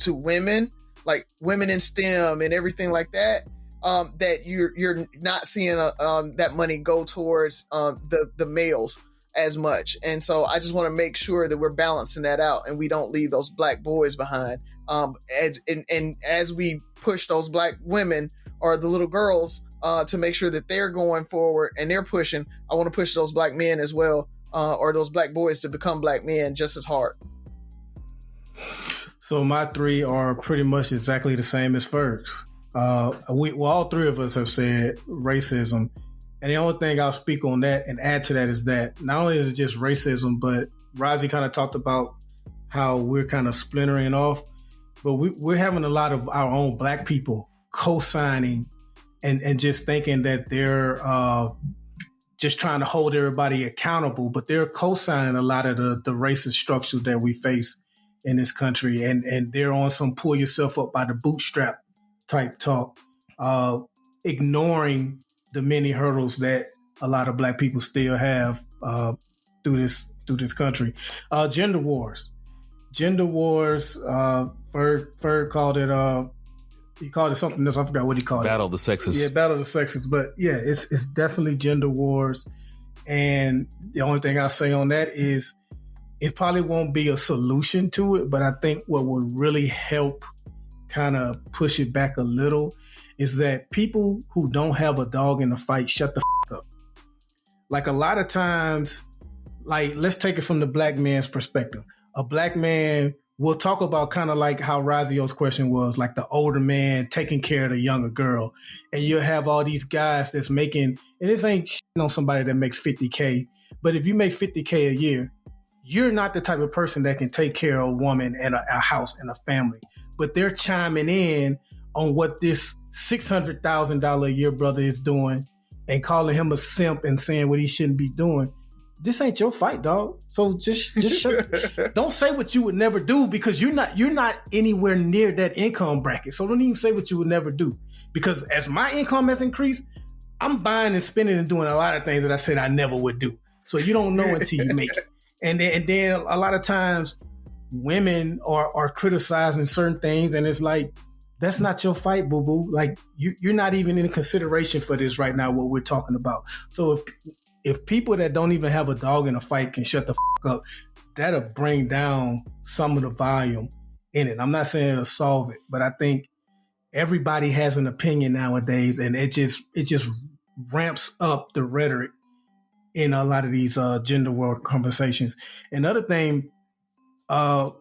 women, like women in STEM and everything like that. That you're not seeing that money go towards the males as much. And so I just want to make sure that we're balancing that out and we don't leave those black boys behind. And as we push those black women or the little girls to make sure that they're going forward and they're pushing, I want to push those black men as well, or those black boys to become black men just as hard. So my 3 are pretty much exactly the same as Ferg's. All 3 of us have said racism. And the only thing I'll speak on that and add to that is that not only is it just racism, but Razi kind of talked about how we're kind of splintering off, but we're having a lot of our own black people co-signing and just thinking that they're just trying to hold everybody accountable, but they're co-signing a lot of the racist structure that we face in this country. And they're on some pull yourself up by the bootstrap type talk, ignoring the many hurdles that a lot of black people still have through this country. Gender wars. Ferg called it. He called it something else. I forgot what he called it. Battle of the sexes. Yeah, battle of the sexes. But yeah, it's definitely gender wars. And the only thing I say on that is it probably won't be a solution to it, but I think what would really help kind of push it back a little is that people who don't have a dog in the fight, shut the up. Like a lot of times, like let's take it from the black man's perspective. A black man will talk about kind of like how Razio's question was, like the older man taking care of the younger girl. And you'll have all these guys that's making, and this ain't on somebody that makes $50K, but if you make $50K a year, you're not the type of person that can take care of a woman and a house and a family. But they're chiming in on what this $600,000 a year brother is doing and calling him a simp and saying what he shouldn't be doing. This ain't your fight, dog. So just don't say what you would never do, because you're not anywhere near that income bracket. So don't even say what you would never do, because as my income has increased, I'm buying and spending and doing a lot of things that I said I never would do. So you don't know until you make it. And then a lot of times women are criticizing certain things, and it's like, that's not your fight, boo-boo. Like you're not even in consideration for this right now, what we're talking about. So if people that don't even have a dog in a fight can shut the fuck up, that'll bring down some of the volume in it. I'm not saying it'll solve it, but I think everybody has an opinion nowadays, and it just ramps up the rhetoric in a lot of these gender war conversations. Another thing, Ferg,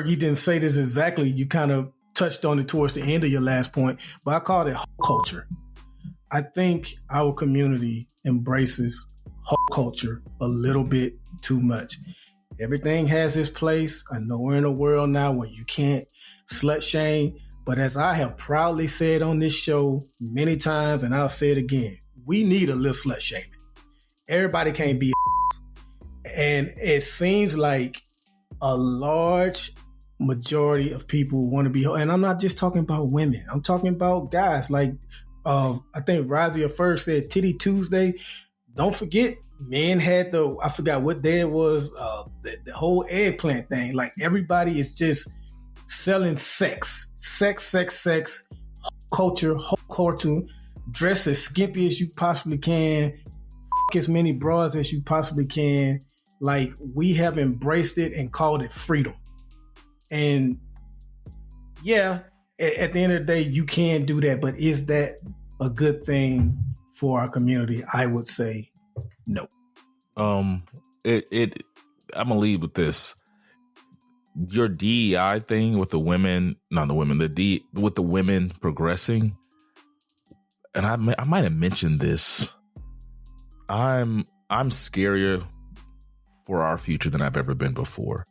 you didn't say this exactly. You kind of touched on it towards the end of your last point, but I called it culture. I think our community embraces culture a little bit too much. Everything has its place. I know we're in a world now where you can't slut shame, but as I have proudly said on this show many times, and I'll say it again, we need a little slut shaming. Everybody can't be and it seems like a large majority of people want to be, and I'm not just talking about women, I'm talking about guys. Like I think Razi or Ferg said Titty Tuesday. Don't forget, men had I forgot what day it was, the whole eggplant thing. Like everybody is just selling sex, culture, dress as skimpy as you possibly can, as many bras as you possibly can. Like, we have embraced it and called it freedom. And yeah, at the end of the day, you can do that, but is that a good thing for our community? I would say no. I'm gonna leave with this. Your DEI thing with the women, with the women progressing, and I might have mentioned this. I'm scarier for our future than I've ever been before,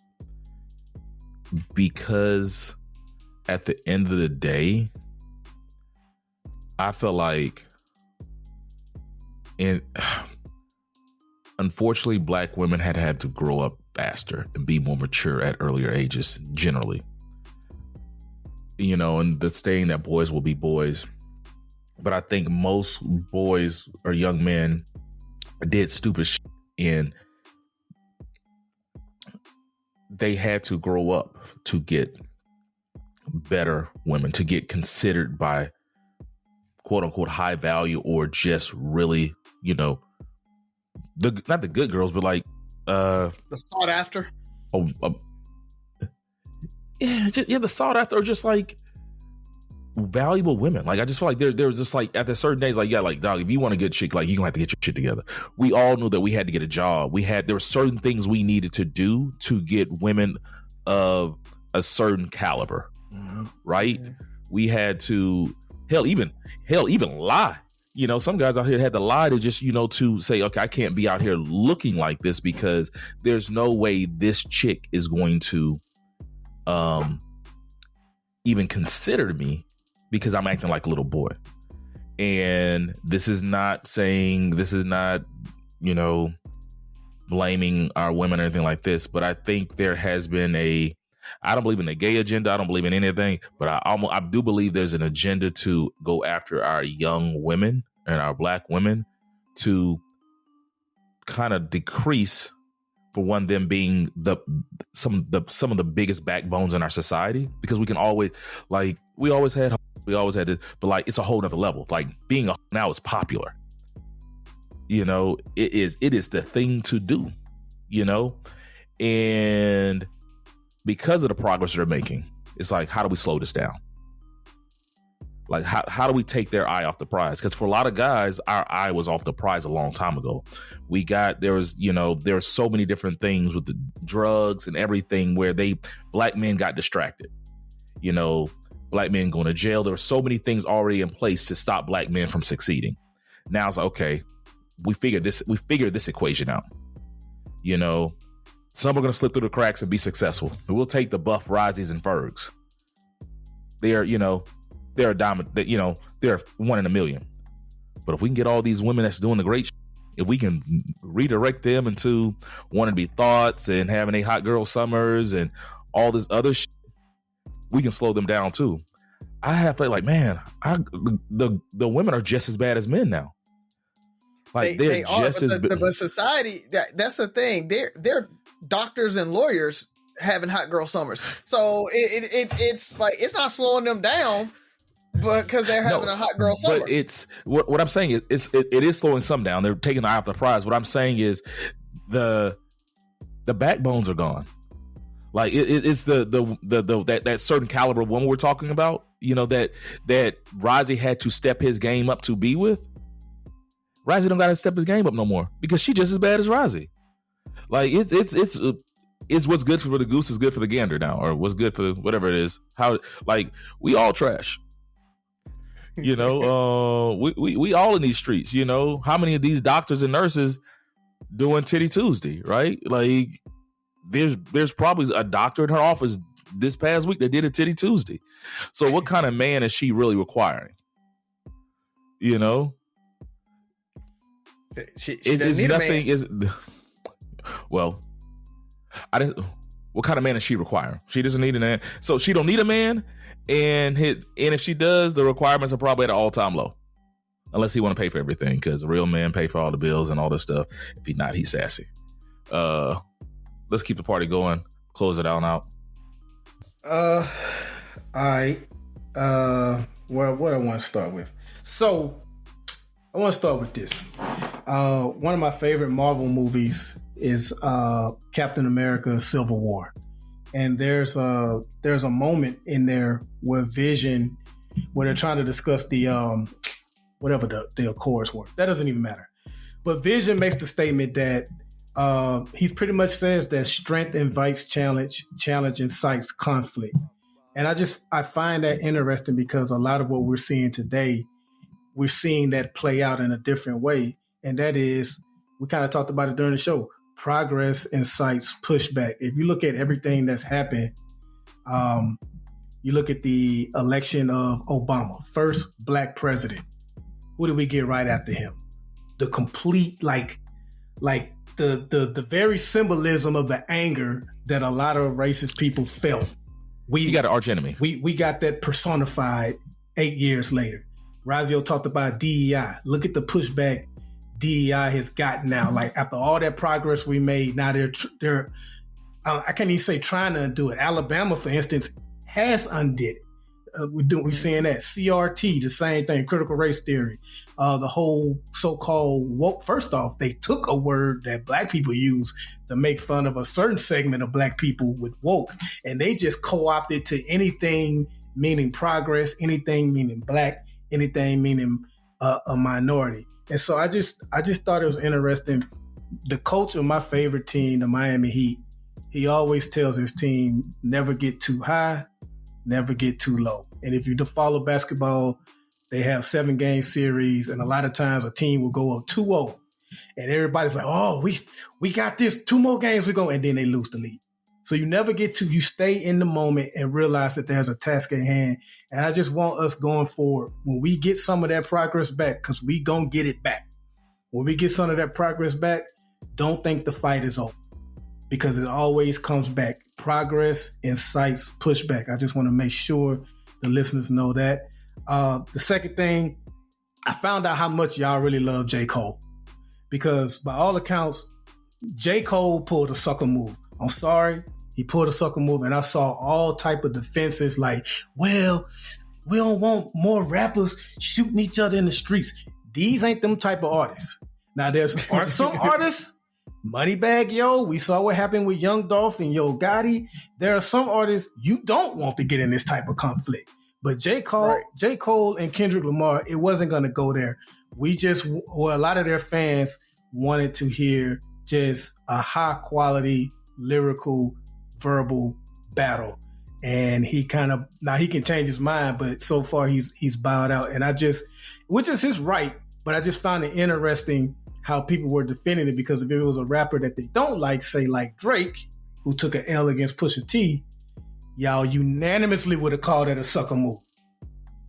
because at the end of the day, I feel like, unfortunately, Black women had to grow up faster and be more mature at earlier ages, generally. And the saying that boys will be boys. But I think most boys or young men did stupid shit, and they had to grow up to get better women, to get considered by quote unquote high value, or just really, not the good girls, but like the sought after. The sought after, or just like valuable women. Like, I just feel like there's just like at a certain days, like, yeah, like, dog, if you want a good chick, like, you gonna have to get your shit together. We all knew that we had to get a job. There were certain things we needed to do to get women of a certain caliber, right? Mm-hmm. We had to even lie. Some guys out here had to lie to just, to say, okay, I can't be out here looking like this, because there's no way this chick is going to even consider me, because I'm acting like a little boy. And this is not, blaming our women or anything like this, but I think there has been I don't believe in the gay agenda. I don't believe in anything, but I do believe there's an agenda to go after our young women and our Black women, to kind of decrease, for one, them being some of the biggest backbones in our society, because we can always, like, we always had it, but like, it's a whole nother level. Like, being now is popular. It is the thing to do, and because of the progress they're making, it's like, how do we slow this down? Like, how do we take their eye off the prize? Because for a lot of guys, our eye was off the prize a long time ago. There were so many different things with the drugs and everything where Black men got distracted. Black men going to jail. There were so many things already in place to stop Black men from succeeding. Now it's like, okay, we figured this equation out. Some are going to slip through the cracks and be successful. We'll take the buff Razzies and Fergs. They're a dominant. They're one in a million. But if we can get all these women that's doing the great, if we can redirect them into wanting to be thoughts and having a hot girl summers and all this other shit, we can slow them down too. I have felt like, man, the women are just as bad as men now. Like they're just as bad. But society, that's the thing. They're doctors and lawyers having hot girl summers. So it's like, it's not slowing them down, but because they're having a hot girl summer. But it's what I'm saying is it is slowing some down. They're taking the eye off the prize. What I'm saying is the backbones are gone. Like it's that certain caliber of woman we're talking about, that Razi had to step his game up to be with. Razi don't got to step his game up no more because she just as bad as Razi. Like it's what's good for the goose is good for the gander now, or what's good for whatever it is. How, like, we all trash. We all in these streets. How many of these doctors and nurses doing Titty Tuesday, right? Like, there's probably a doctor in her office this past week that did a Titty Tuesday. So what kind of man is she really requiring? She doesn't need nothing. A man. What kind of man is she requiring? She doesn't need a man. So she don't need a man. And if she does, the requirements are probably at an all-time low. Unless he want to pay for everything, because a real man pay for all the bills and all this stuff. If he not, he's sassy. Let's keep the party going. Close it out. All right. What I want to start with. So I want to start with this. One of my favorite Marvel movies is Captain America: Civil War. And there's a moment in there where Vision, where they're trying to discuss the whatever the Accords were. That doesn't even matter. But Vision makes the statement that he pretty much says that strength invites challenge incites conflict. And I find that interesting because a lot of what we're seeing today, we're seeing that play out in a different way. And that is, we kind of talked about it during the show, progress incites pushback. If you look at everything that's happened, you look at the election of Obama, first black president. Who did we get right after him? The complete, like the very symbolism of the anger that a lot of racist people felt. You got an arch enemy. We got that personified 8 years later. Razi talked about DEI. Look at the pushback DEI has gotten now. Like, after all that progress we made, now they're I can't even say trying to undo it. Alabama, for instance, has undid it. We're seeing that. CRT, the same thing, critical race theory. The whole so-called woke, first off, they took a word that black people use to make fun of a certain segment of black people with woke, and they just co-opted to anything meaning progress, anything meaning black, anything meaning a minority. And so I just thought it was interesting. The coach of my favorite team, the Miami Heat, he always tells his team, never get too high, never get too low. And if you follow basketball, they have 7-game series, and a lot of times a team will go up 2-0. And everybody's like, oh, we got this, 2 more games we go, and then they lose the lead. So you never you stay in the moment and realize that there's a task at hand. And I just want us going forward, when we get some of that progress back, because we gonna get it back. When we get some of that progress back, don't think the fight is over, because it always comes back. Progress incites pushback. I just want to make sure the listeners know that. The second thing, I found out how much y'all really love J. Cole, because by all accounts, J. Cole pulled a sucker move. I'm sorry. He pulled a sucker move, and I saw all type of defenses like, well, we don't want more rappers shooting each other in the streets. These ain't them type of artists. Now, are some artists, Moneybagg Yo, we saw what happened with Young Dolph and Yo Gotti. There are some artists you don't want to get in this type of conflict. But J. Cole and Kendrick Lamar, it wasn't going to go there. A lot of their fans wanted to hear just a high quality, lyrical, verbal battle. And now he can change his mind, but so far he's bowed out. And which is his right, but I just found it interesting how people were defending it, because if it was a rapper that they don't like, say like Drake, who took an L against Pusha T, y'all unanimously would have called it a sucker move.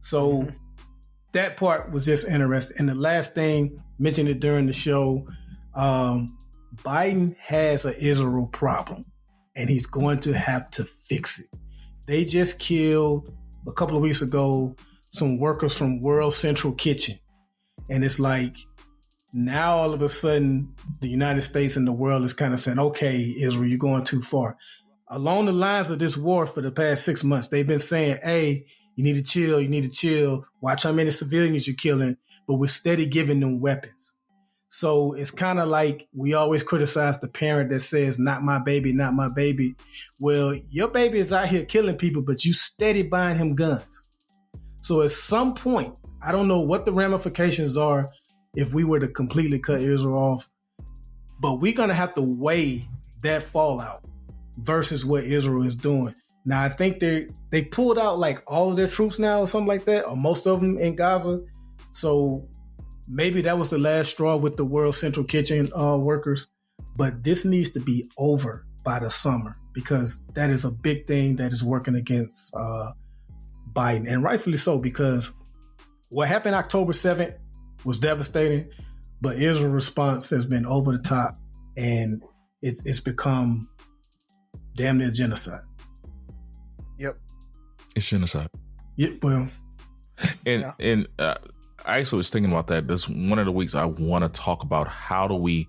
So that part was just interesting. And the last thing, mentioned it during the show, Biden has an Israel problem, and he's going to have to fix it. They just killed, a couple of weeks ago, some workers from World Central Kitchen. And it's like, now all of a sudden, the United States and the world is kind of saying, okay, Israel, you're going too far. Along the lines of this war for the past 6 months, they've been saying, hey, you need to chill, watch how many civilians you're killing, but we're steady giving them weapons. So it's kind of like we always criticize the parent that says, not my baby, not my baby. Well, your baby is out here killing people, but you steady buying him guns. So at some point, I don't know what the ramifications are if we were to completely cut Israel off, but we're going to have to weigh that fallout versus what Israel is doing. Now, I think they pulled out like all of their troops now or something like that, or most of them in Gaza. So maybe that was the last straw with the World Central Kitchen workers, but this needs to be over by the summer, because that is a big thing that is working against Biden, and rightfully so, because what happened October 7th was devastating, but Israel's response has been over the top, and it's become damn near genocide. Yep. It's genocide. Yeah, well. And I actually was thinking about that. This one of the weeks I want to talk about how do we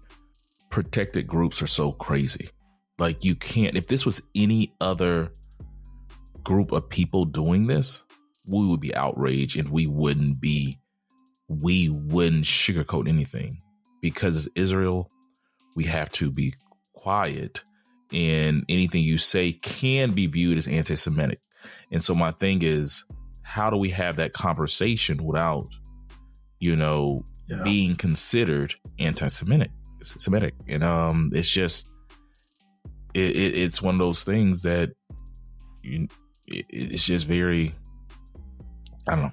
protected groups are so crazy. Like, you can't, if this was any other group of people doing this, we would be outraged, and we wouldn't sugarcoat anything. Because it's Israel, we have to be quiet, and anything you say can be viewed as anti-Semitic. And so my thing is, how do we have that conversation without, being considered anti-Semitic? And it's just, it's one of those things that it's just very, I don't know.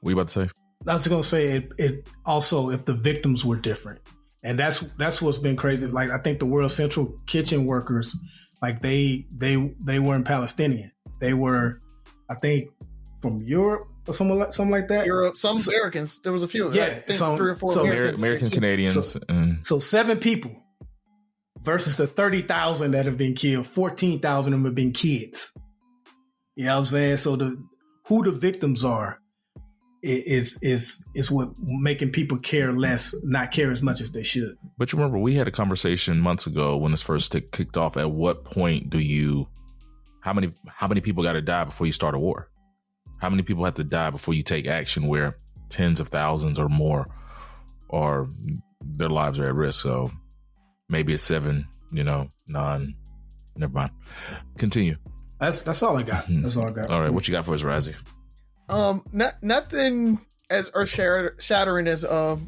What are you about to say? I was going to say it also, if the victims were different. And that's what's been crazy. Like, I think the World Central Kitchen workers, like they weren't Palestinian. They were, I think, from Europe or something like that. Europe, some Americans. There was a few. Yeah, I think 3 or 4 American Canadians. So 7 people versus the 30,000 that have been killed. 14,000 of them have been kids. You know what I'm saying? So who the victims are is what making people care less, not care as much as they should. But you remember, we had a conversation months ago when this first kicked off. At what point how many people got to die before you start a war? How many people have to die before you take action where tens of thousands or more or their lives are at risk? So maybe it's 7, 9. Never mind. Continue. That's all I got. That's all I got. All right, what you got for us, Razi? Nothing as earth-shattering as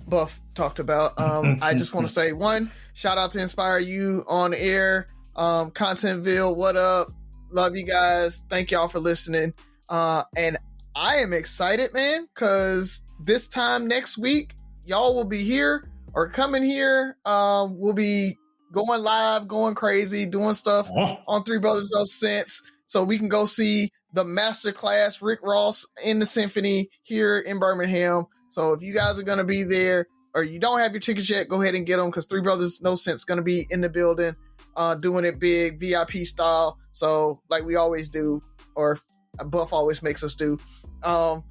Buff talked about. I just want to say, one, shout out to Inspire You on air. Contentville, what up? Love you guys. Thank y'all for listening. And I am excited, man, because this time next week, y'all will be here or coming here. We'll be going live, going crazy, doing stuff on Three Brothers No Sense, so we can go see the masterclass Rick Ross in the symphony here in Birmingham. So if you guys are going to be there, or you don't have your tickets yet, go ahead and get them, because Three Brothers No Sense going to be in the building, doing it big, VIP style. So like we always do, or Buff always makes us do. Wow.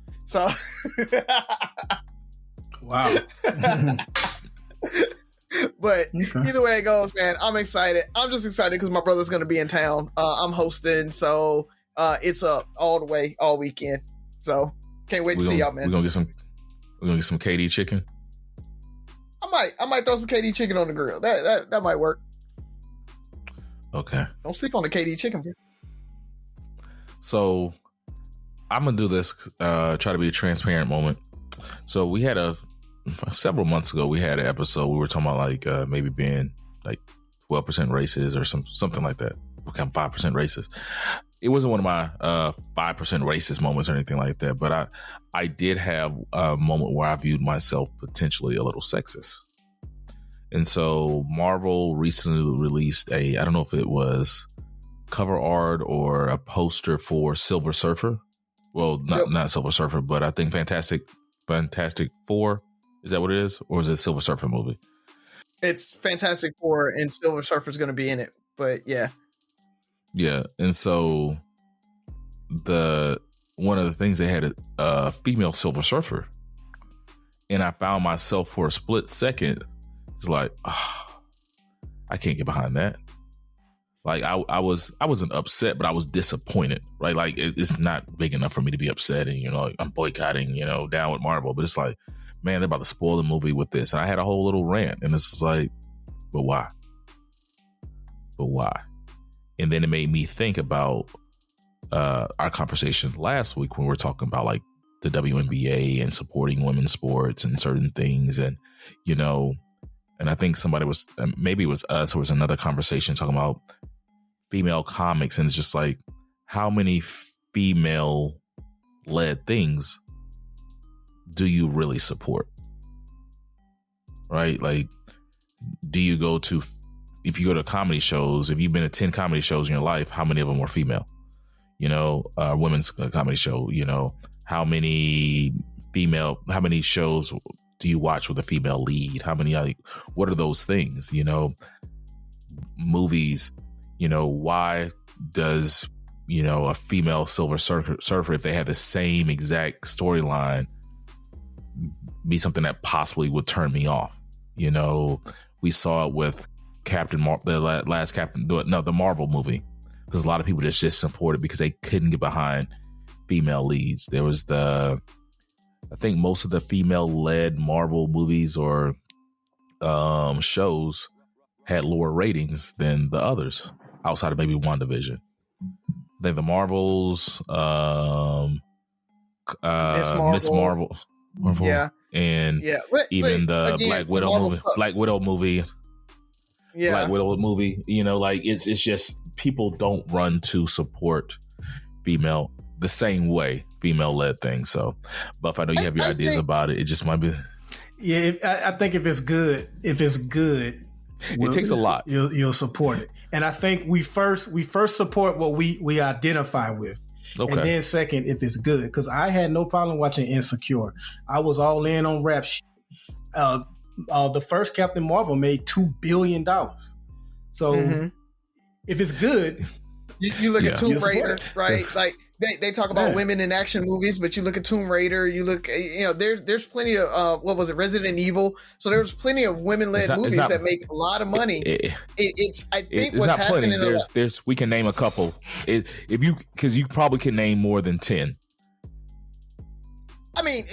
But either way it goes, man, I'm excited. I'm just excited because my brother's going to be in town. I'm hosting, so it's up all the way, all weekend. So can't wait to see y'all, man. We're gonna get some KD chicken. I might throw some KD chicken on the grill. That might work. Okay. Don't sleep on the KD chicken, bro. So I'm gonna do this. Try to be a transparent moment. So we had several months ago, we had an episode. We were talking about like maybe being like 12% racist or something like that. Become 5% racist. It wasn't one of my 5% racist moments or anything like that, but I did have a moment where I viewed myself potentially a little sexist. And so Marvel recently released I don't know if it was cover art or a poster for Silver Surfer. Well, not Silver Surfer, but I think Fantastic Four. Is that what it is? Or is it a Silver Surfer movie? It's Fantastic Four and Silver Surfer's going to be in it. But yeah. Yeah. And so one of the things, they had a female Silver Surfer. And I found myself for a split second, it's like, I can't get behind that. Like I wasn't upset, but I was disappointed, right? Like it's not big enough for me to be upset and, like, I'm boycotting, down with Marvel, but it's like, man, they're about to spoil the movie with this. And I had a whole little rant, and it's like, but why? But why? And then it made me think about our conversation last week when we were talking about like the WNBA and supporting women's sports and certain things. And, and I think somebody was, maybe it was us, or was another conversation talking about female comics. And it's just like, how many female led things do you really support? Right? Like, do you go to, if you go to comedy shows, if you've been to 10 comedy shows in your life, how many of them were female? Women's comedy show, how many shows do you watch with a female lead? How many, what are those things? Movies, why does, a female Silver Surfer, if they have the same exact storyline, be something that possibly would turn me off? We saw it with the Marvel movie, because a lot of people just supported because they couldn't get behind female leads. There was I think most of the female-led Marvel movies or shows had lower ratings than the others, outside of maybe WandaVision. I think the Marvels, Miss Marvel, yeah, and even the Black Widow movie. Yeah. Black Widow movie, it's just people don't run to support female the same way female-led things. So, Buff, I know you have your ideas about it. It just might be. Yeah, I think if it's good, it takes a lot. You'll support it, and I think we first support what we identify with. Okay. And then second, if it's good, because I had no problem watching Insecure. I was all in on rap shit. The first Captain Marvel made $2 billion. So if it's good, you look at Tomb Raider, right? Like they talk about women in action movies, but you look at Tomb Raider, you look, there's plenty of what was it, Resident Evil. So there's plenty of women-led movies that make a lot of money. I think what's happening. We can name a couple. Because you probably can name more than 10. I mean,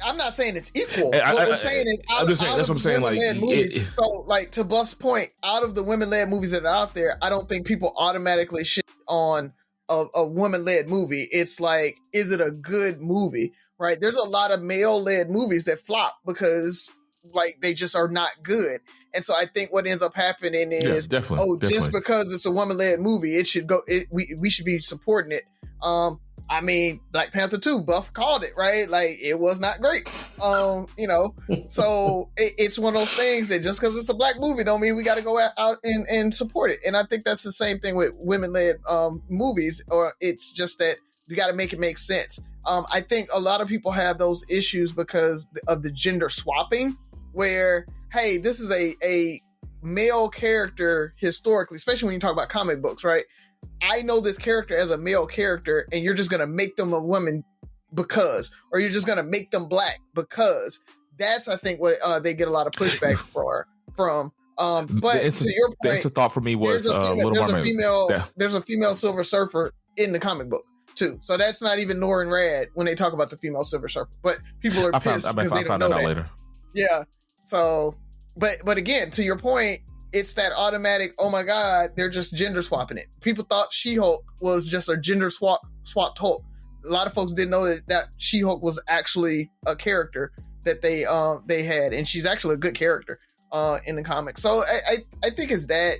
I'm not saying it's equal. What I'm saying is, that's what I'm saying. Like, movies, so, like, to Buff's point, out of the women-led movies that are out there, I don't think people automatically shit on a woman-led movie. It's like, is it a good movie? Right? There's a lot of male-led movies that flop because, like, they just are not good. And so I think what ends up happening is, definitely. Just because it's a woman-led movie, it should go. We should be supporting it. I mean, Black Panther 2, Buff called it, right? Like, it was not great. So it's one of those things that just because it's a black movie don't mean we got to go out and support it. And I think that's the same thing with women-led movies, or it's just that you got to make it make sense. I think a lot of people have those issues because of the gender swapping, where, hey, this is a male character historically, especially when you talk about comic books, right? I know this character as a male character, and you're just going to make them a woman because, or you're just going to make them black because. That's, I think, what they get a lot of pushback from. But to your point, the thought for me was there's a female Silver Surfer in the comic book too. So that's not even Nor and Rad when they talk about the female Silver Surfer. But people are pissed because they don't know that. Later. Yeah. So, but again, to your point, it's that automatic, oh my God, they're just gender swapping it. People thought She-Hulk was just a gender swapped Hulk. A lot of folks didn't know that She-Hulk was actually a character that they had, and she's actually a good character in the comics. So I think it's that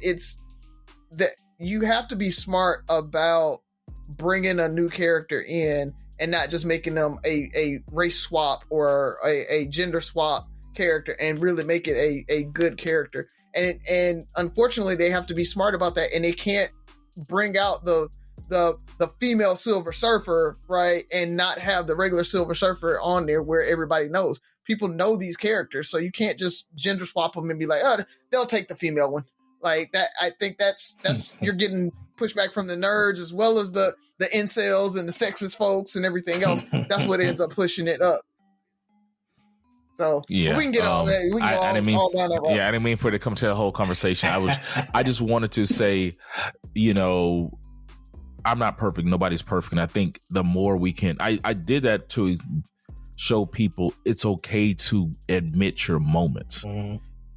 you have to be smart about bringing a new character in and not just making them a race swap or a gender swap character and really make it a good character. And unfortunately, they have to be smart about that, and they can't bring out the female Silver Surfer, right, and not have the regular Silver Surfer on there where everybody knows. People know these characters, so you can't just gender swap them and be like, oh, they'll take the female one. Like that, I think that's you're getting pushback from the nerds as well as the incels and the sexist folks and everything else. That's what ends up pushing it up. So yeah, we can get all that. We can I didn't mean, all down that road. Yeah, I didn't mean for it to come to the whole conversation. I just wanted to say, you know, I'm not perfect. Nobody's perfect. And I think the more we can, I did that to show people it's okay to admit your moments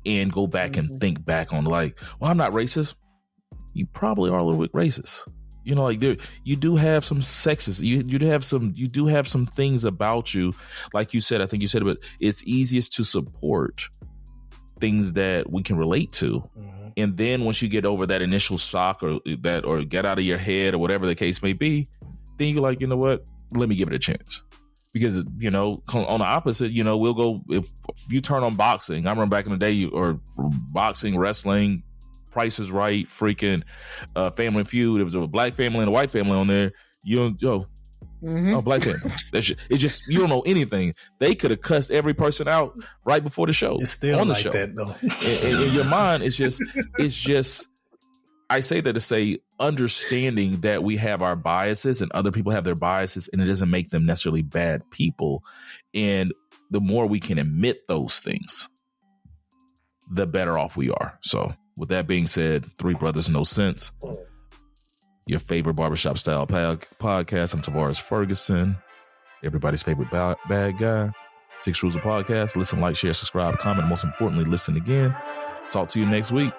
and go back and think back on like, well, I'm not racist. You probably are a little bit racist. You know, like you do have some sexist. You do have some things about you, like you said. I think you said, but it's easiest to support things that we can relate to, and then once you get over that initial shock or get out of your head or whatever the case may be, then you're like, you know what? Let me give it a chance. Because, you know, on the opposite, you know, we'll go if you turn on boxing. I remember back in the day, or boxing, wrestling. Price is Right, freaking Family Feud. There was a black family and a white family on there. Oh, black family. It's just you don't know anything. They could have cussed every person out right before the show. It's still on the like show. that though. In your mind, it's just. I say that to say understanding that we have our biases and other people have their biases, and it doesn't make them necessarily bad people. And the more we can admit those things, the better off we are. So with that being said, Three Brothers No Sense, your favorite barbershop style podcast. I'm Tavares Ferguson, everybody's favorite bad guy. 6 Rules of Podcast. Listen, like, share, subscribe, comment, and most importantly, listen again. Talk to you next week.